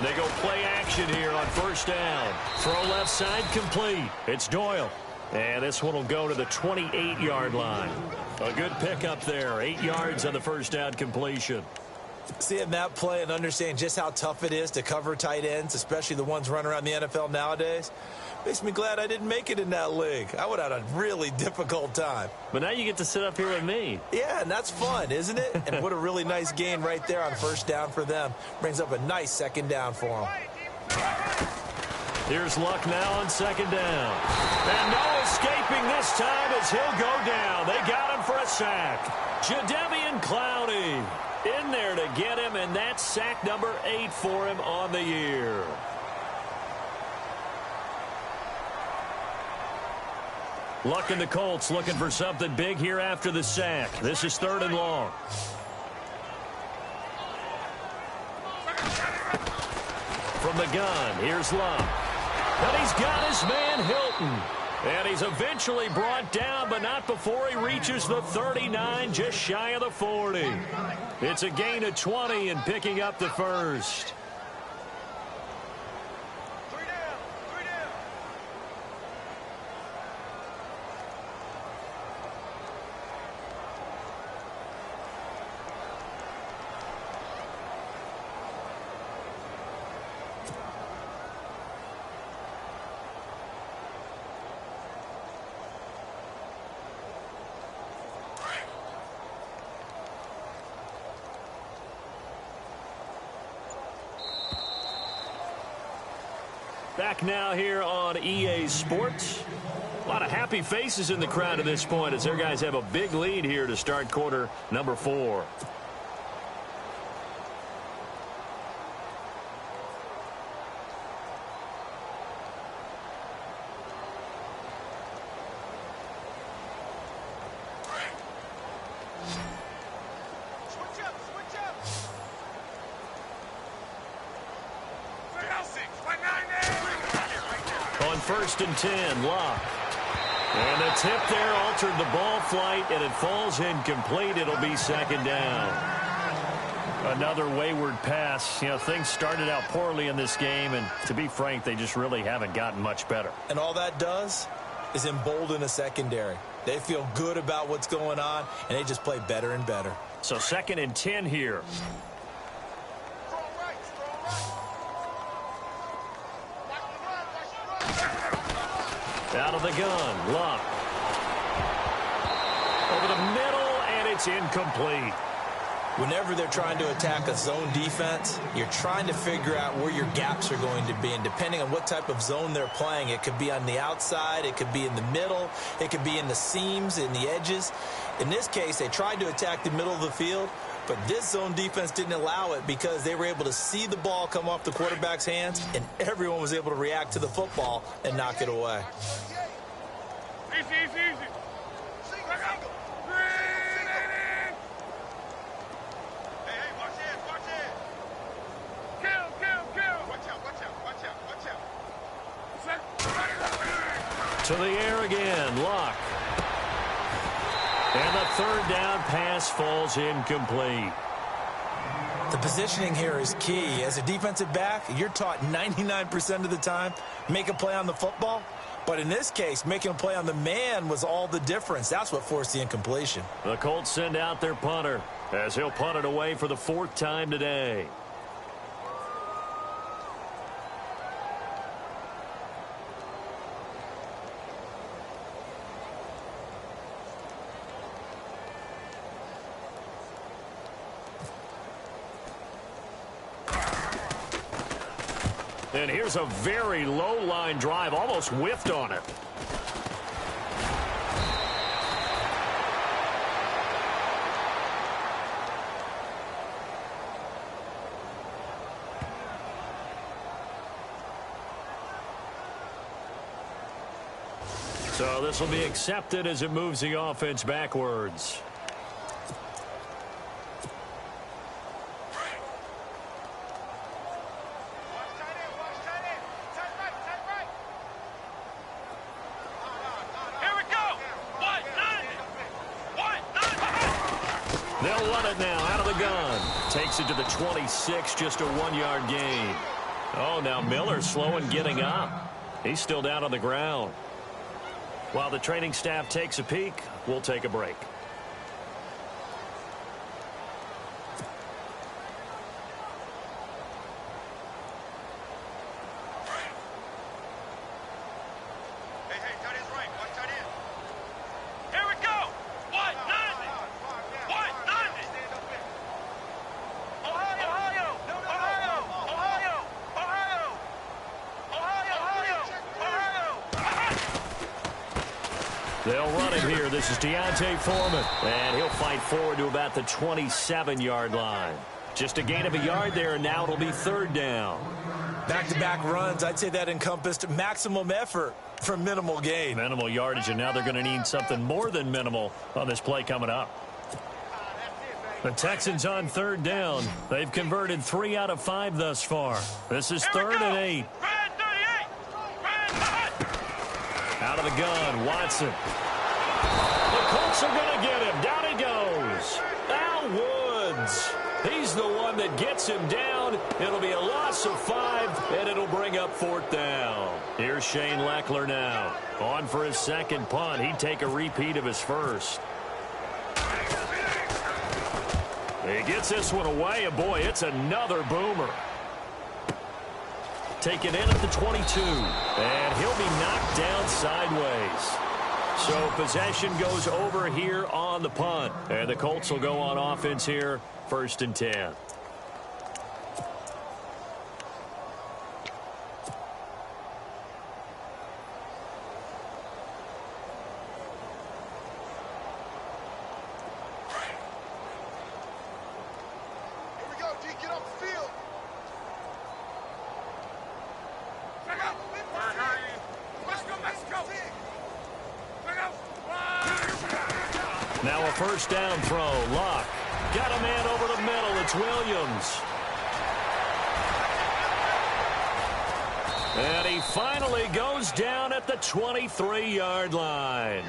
S2: They go play action here on first down. Throw left side complete. It's Doyle. And this one will go to the 28-yard line. A good pickup there. 8 yards on the first down completion.
S4: Seeing that play and understanding just how tough it is to cover tight ends, especially the ones running around the NFL nowadays, makes me glad I didn't make it in that league. I would have had a really difficult time.
S2: But now you get to sit up here with me.
S4: Yeah, and that's fun, isn't it? And what a really nice gain right there on first down for them. Brings up a nice second down for them.
S2: Here's Luck now on second down. And no escaping this time as he'll go down. They got him for a sack. Jadeveon Clowney in there to get him, and that's sack number 8 for him on the year. Luck and the Colts looking for something big here after the sack. This is 3rd and long. From the gun, here's Luck. And he's got his man Hilton. And he's eventually brought down, but not before he reaches the 39, just shy of the 40. It's a gain of 20 and picking up the first. Back now here on EA Sports. A lot of happy faces in the crowd at this point as their guys have a big lead here to start quarter number 4. First and 10, Locke. And the tip there altered the ball flight, and it falls incomplete. It'll be second down. Another wayward pass. You know, things started out poorly in this game, and to be frank, they just really haven't gotten much better.
S4: And all that does is embolden a secondary. They feel good about what's going on, and they just play better and better.
S2: So second and 10 here. Out of the gun, Locke. Over the middle, and it's incomplete.
S4: Whenever they're trying to attack a zone defense, you're trying to figure out where your gaps are going to be. And depending on what type of zone they're playing, it could be on the outside, it could be in the middle, it could be in the seams, in the edges. In this case, they tried to attack the middle of the field, but this zone defense didn't allow it because they were able to see the ball come off the quarterback's hands, and everyone was able to react to the football and knock it away.
S5: Easy, easy, easy. Hey, watch it, watch it. Kill. Watch out.
S2: To the air again, Locke. And the third down pass falls incomplete.
S4: The positioning here is key. As a defensive back, you're taught 99% of the time, make a play on the football. But in this case, making a play on the man was all the difference. That's what forced the incompletion.
S2: The Colts send out their punter as he'll punt it away for the 4th time today. And here's a very low line drive, almost whiffed on it. So this will be accepted as it moves the offense backwards. They'll run it now out of the gun. Takes it to the 26, just a 1-yard gain. Oh, now Miller's slow in getting up. He's still down on the ground. While the training staff takes a peek, we'll take a break. They'll run it here. This is Deontay Foreman. And he'll fight forward to about the 27-yard line. Just a gain of a yard there, and now it'll be 3rd down.
S4: Back-to-back runs, I'd say that encompassed maximum effort for minimal gain.
S2: Minimal yardage, and now they're going to need something more than minimal on this play coming up. The Texans on 3rd down. They've converted 3 out of 5 thus far. This is 3rd and 8.
S5: Red 38! Red 38!
S2: Out of the gun. Watson. The Colts are going to get him. Down he goes. Al Woods. He's the one that gets him down. It'll be a loss of 5, and it'll bring up 4th down. Here's Shane Leckler now. On for his second punt. He'd take a repeat of his first. He gets this one away, and boy, it's another boomer. Taken in at the 22, and he'll be knocked down sideways. So possession goes over here on the punt, and the Colts will go on offense here, 1st and 10. Now a first down throw. Locke got a man over the middle. It's Williams. And he finally goes down at the 23-yard line.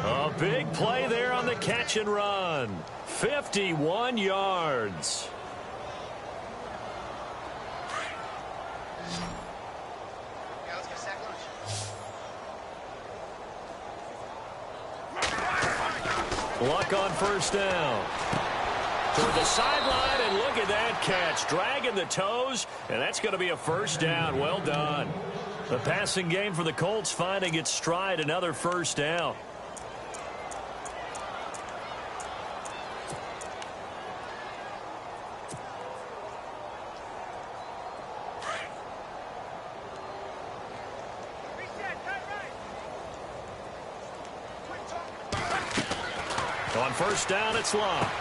S2: A big play there on the catch and run. 51 yards. Luck on first down. Toward the sideline, and look at that catch. Dragging the toes, and that's going to be a first down. Well done. The passing game for the Colts finding its stride. Another first down. On first down, it's Locke.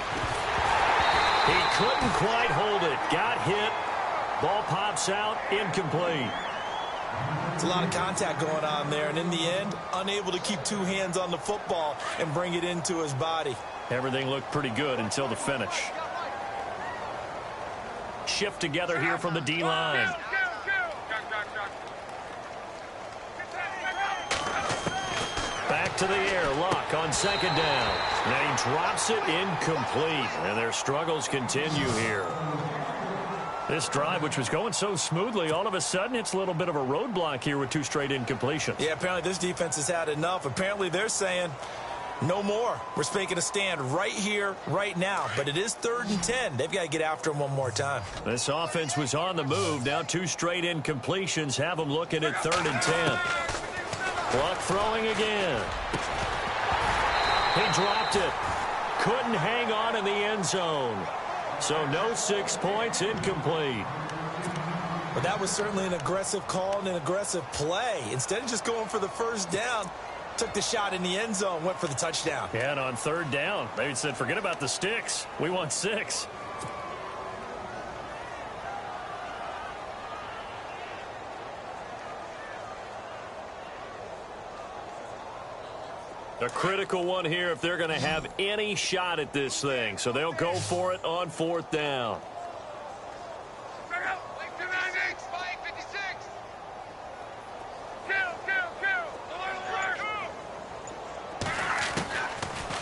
S2: He couldn't quite hold it. Got hit. Ball pops out. Incomplete.
S4: It's a lot of contact going on there, and in the end, unable to keep 2 hands on the football and bring it into his body.
S2: Everything looked pretty good until the finish. Shift together here from the D-line. Back to the air. Locke on second down. And he drops it incomplete. And their struggles continue here. This drive, which was going so smoothly, all of a sudden it's a little bit of a roadblock here with 2 straight incompletions.
S4: Yeah, apparently this defense has had enough. Apparently they're saying no more. We're making a stand right here, right now. But it is 3rd and 10. They've got to get after him one more time.
S2: This offense was on the move. Now 2 straight incompletions have them looking at 3rd and 10. Luck throwing again. He dropped it. Couldn't hang on in the end zone. So no 6 points, incomplete.
S4: But that was certainly an aggressive call and an aggressive play. Instead of just going for the first down, took the shot in the end zone, went for the touchdown.
S2: Yeah, and on 3rd down, they said, forget about the sticks. We want 6. A critical one here if they're going to have any shot at this thing. So they'll go for it on 4th down.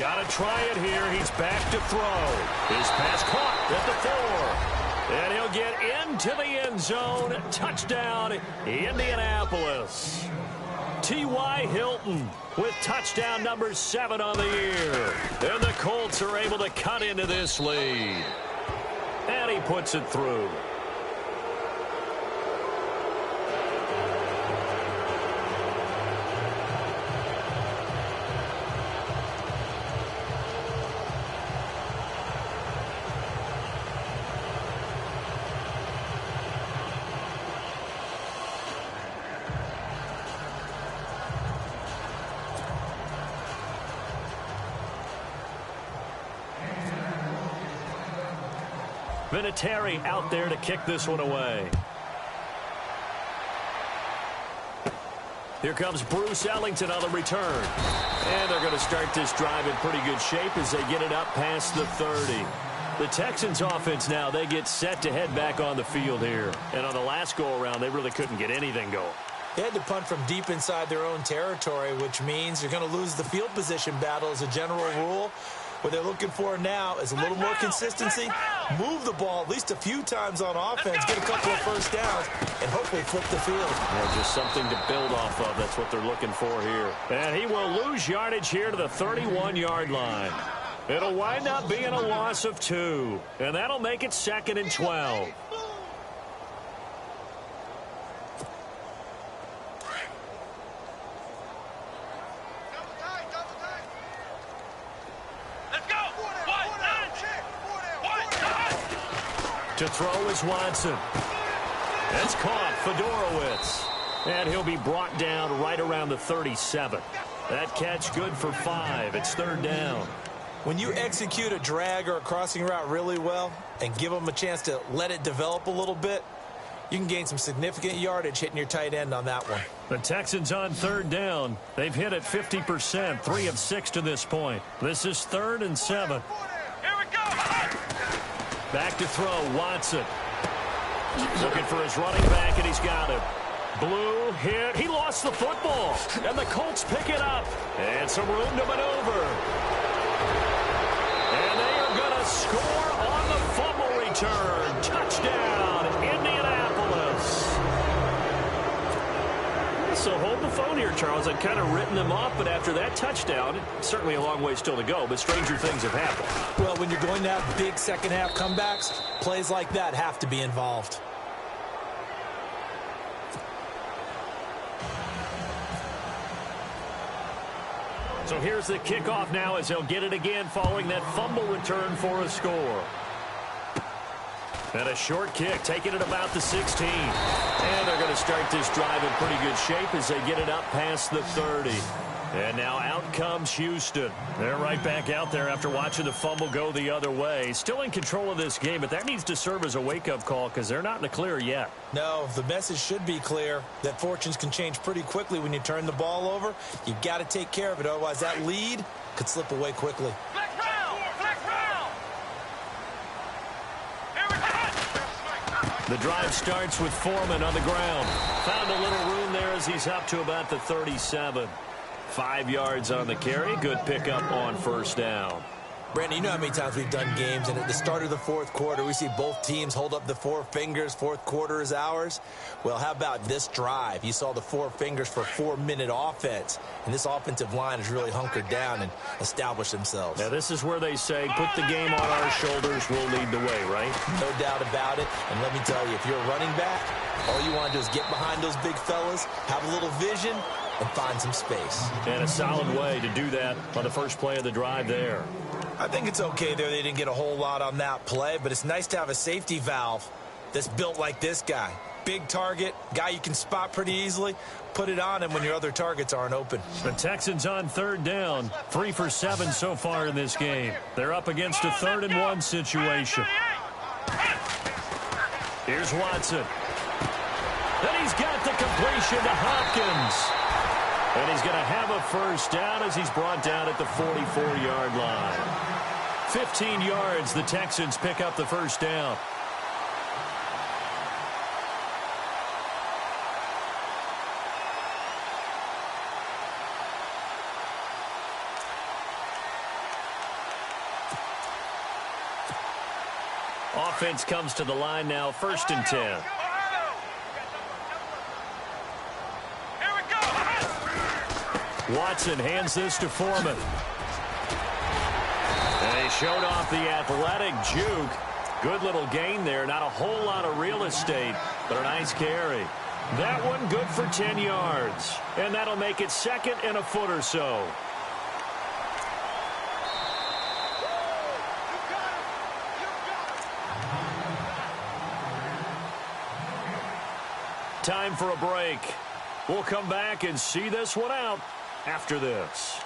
S2: Got to try it here. He's back to throw. His pass caught at the 4. And he'll get into the end zone. Touchdown, Indianapolis. T.Y. Hilton with touchdown number 7 on the year. And the Colts are able to cut into this lead. And he puts it through. Vinatieri out there to kick this one away. Here comes Bruce Ellington on the return. And they're going to start this drive in pretty good shape as they get it up past the 30. The Texans offense now, they get set to head back on the field here. And on the last go-around, they really couldn't get anything going.
S3: They had to punt from deep inside their own territory, which means you're going to lose the field position battle as a general rule. What they're looking for now is a little more consistency, move the ball at least a few times on offense, get a couple of first downs, and hopefully flip the field.
S2: Yeah, just something to build off of. That's what they're looking for here. And he will lose yardage here to the 31-yard line. It'll wind up being a loss of 2, and that'll make it 2nd and 12. To throw is Watson. That's caught, Fedorowicz. And he'll be brought down right around the 37. That catch good for 5. It's 3rd down.
S3: When you execute a drag or a crossing route really well and give them a chance to let it develop a little bit, you can gain some significant yardage hitting your tight end on that one.
S2: The Texans on 3rd down. They've hit it 50%, 3 of 6 to this point. This is 3rd and 7.
S5: Here we go.
S2: Back to throw, Watson. Looking for his running back, and he's got him. Blue hit. He lost the football, and the Colts pick it up. And some room to maneuver. And they are going to score on the fumble return. Touchdown, Indianapolis. So hold the phone here, Charles. I'd kind of written them off, but after that touchdown, certainly a long way still to go, but stranger things have happened.
S3: Well, when you're going to have big second-half comebacks, plays like that have to be involved.
S2: So here's the kickoff now as they'll get it again following that fumble return for a score. And a short kick, taking it about the 16. And they're going to start this drive in pretty good shape as they get it up past the 30. And now out comes Houston. They're right back out there after watching the fumble go the other way. Still in control of this game, but that needs to serve as a wake-up call because they're not in the clear yet.
S3: No, the message should be clear that fortunes can change pretty quickly when you turn the ball over. You've got to take care of it, otherwise that lead could slip away quickly.
S5: Flex round. Flex round. Here we go.
S2: The drive starts with Foreman on the ground. Found a little room there as he's up to about the 37. 5 yards on the carry. Good pickup on 1st down.
S3: Brandon, you know how many times we've done games, and at the start of the 4th quarter, we see both teams hold up the 4 fingers, 4th quarter is ours. Well, how about this drive? You saw the 4 fingers for 4-minute offense, and this offensive line has really hunkered down and established themselves.
S2: Now, this is where they say, put the game on our shoulders, we'll lead the way, right?
S3: No doubt about it, and let me tell you, if you're a running back, all you want to do is get behind those big fellas, have a little vision, and find some space.
S2: And a solid way to do that on the first play of the drive there.
S3: I think it's okay there. They didn't get a whole lot on that play, but it's nice to have a safety valve that's built like this guy. Big target, guy you can spot pretty easily. Put it on him when your other targets aren't open.
S2: The Texans on 3rd down. 3 for 7 so far in this game. They're up against a 3rd and 1 situation. Here's Watson. Then he's got the completion to Hopkins. And he's going to have a 1st down as he's brought down at the 44-yard line. 15 yards, the Texans pick up the 1st down. Offense comes to the line now, 1st and 10. Watson hands this to Foreman. And he showed off the athletic juke. Good little gain there. Not a whole lot of real estate, but a nice carry. That one good for 10 yards. And that'll make it 2nd and a foot or so. Time for a break. We'll come back and see this one out after this.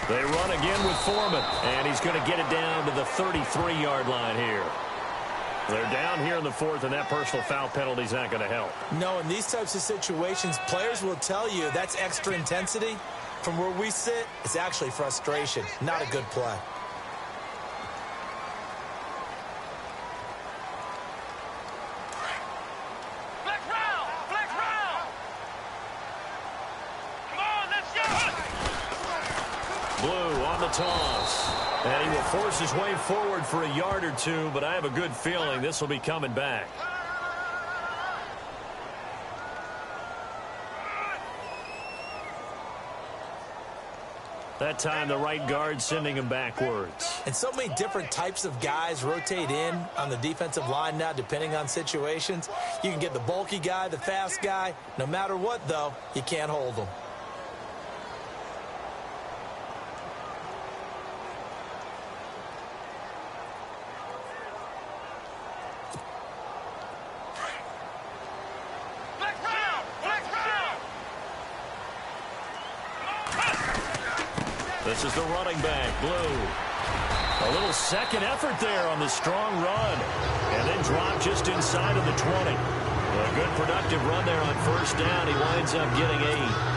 S2: They run again with Foreman, and he's going to get it down to the 33-yard line here. They're down here in the fourth, and that personal foul penalty is not going to help.
S3: No, in these types of situations, players will tell you that's extra intensity. From where we sit, it's actually frustration, not a good play.
S5: Flex round! Flex round! Come on, let's go!
S2: Blue on the toss. And he will force his way forward for a yard or two, but I have a good feeling this will be coming back. That time, the right guard sending him backwards.
S3: And so many different types of guys rotate in on the defensive line now, depending on situations. You can get the bulky guy, the fast guy. No matter what, though, you can't hold them.
S5: Flex round! Flex round!
S2: This is the running back, Blue. A little second effort there on the strong run. And then drop just inside of the 20. A good productive run there on first down. He winds up getting 8.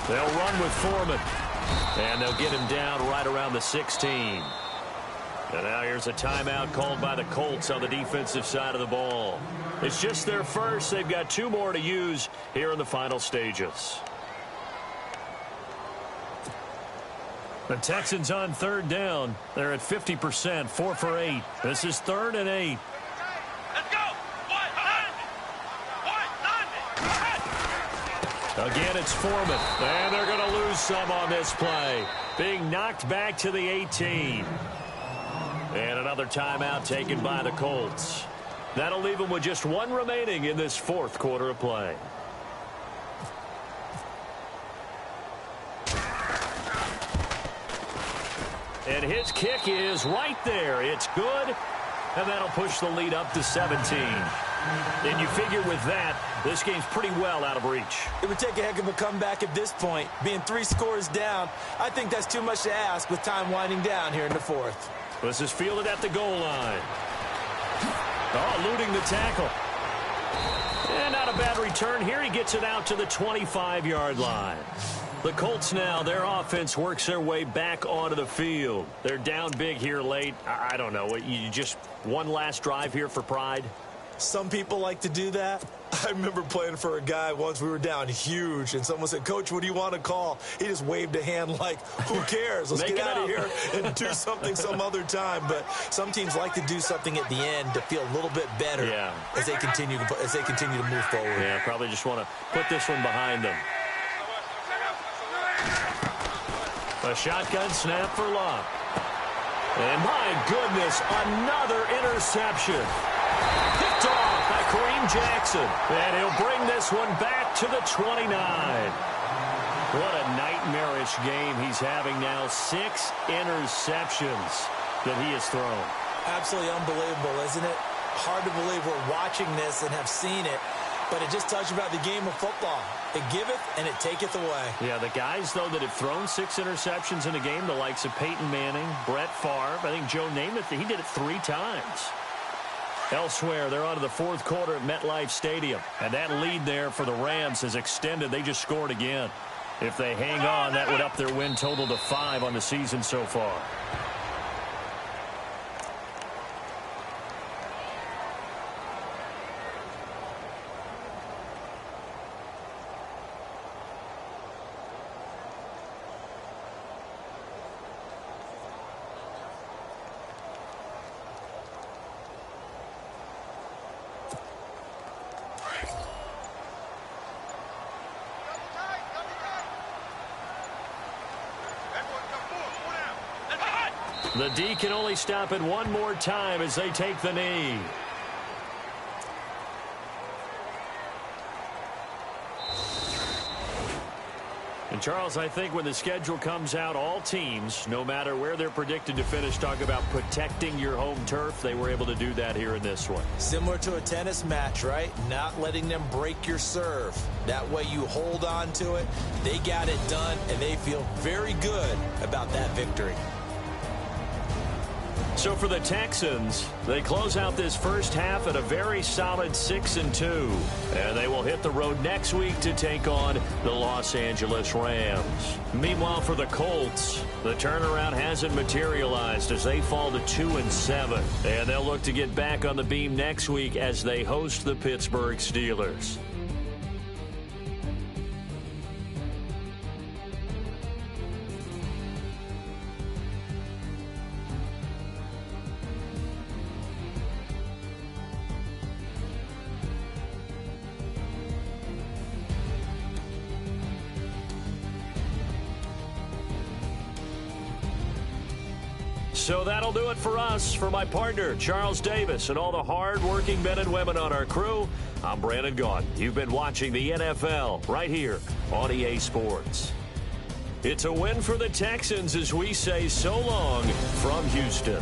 S2: They'll run with Foreman. And they'll get him down right around the 16. And now here's a timeout called by the Colts on the defensive side of the ball. It's just their first. They've got 2 more to use here in the final stages. The Texans on third down. They're at 50%, 4 for 8. This is 3rd and 8.
S5: Let's go!
S2: Again, it's Foreman. And they're going to lose some on this play. Being knocked back to the 18. And another timeout taken by the Colts. That'll leave them with just 1 remaining in this 4th quarter of play. And his kick is right there. It's good. And that'll push the lead up to 17. And you figure with that, this game's pretty well out of reach.
S3: It would take a heck of a comeback at this point. Being 3 scores down, I think that's too much to ask with time winding down here in the 4th.
S2: This is fielded at the goal line. Oh, eluding the tackle. And not a bad return here. He gets it out to the 25-yard line. The Colts now, their offense works their way back onto the field. They're down big here late. I don't know. You just one last drive here for pride?
S4: Some people like to do that. I remember playing for a guy once. We were down huge, and someone said, "Coach, what do you want to call?" He just waved a hand like, "Who cares? Let's get out of here and do something some other time." But some teams like to do something at the end to feel a little bit better as they continue to move forward.
S2: Yeah, probably just want to put this one behind them. A shotgun snap for Locke. And my goodness, another interception. Picked off by Kareem Jackson. And he'll bring this one back to the 29. What a nightmarish game he's having now. 6 interceptions that he has thrown.
S3: Absolutely unbelievable, isn't it? Hard to believe we're watching this and have seen it. But it just tells you about the game of football. It giveth and it taketh away.
S2: Yeah, the guys, though, that have thrown 6 interceptions in a game, the likes of Peyton Manning, Brett Favre, I think Joe Namath, he did it 3 times. Elsewhere, they're on to the 4th quarter at MetLife Stadium. And that lead there for the Rams is extended. They just scored again. If they hang on, that would up their win total to 5 on the season so far. The D can only stop it one more time as they take the knee. And, Charles, I think when the schedule comes out, all teams, no matter where they're predicted to finish, talk about protecting your home turf. They were able to do that here in this one.
S3: Similar to a tennis match, right? Not letting them break your serve. That way you hold on to it. They got it done, and they feel very good about that victory.
S2: So for the Texans, they close out this first half at a very solid 6-2. And they will hit the road next week to take on the Los Angeles Rams. Meanwhile, for the Colts, the turnaround hasn't materialized as they fall to 2-7. And they'll look to get back on the beam next week as they host the Pittsburgh Steelers. So that'll do it for us. For my partner, Charles Davis, and all the hard-working men and women on our crew, I'm Brandon Gaudin. You've been watching the NFL right here on EA Sports. It's a win for the Texans as we say so long from Houston.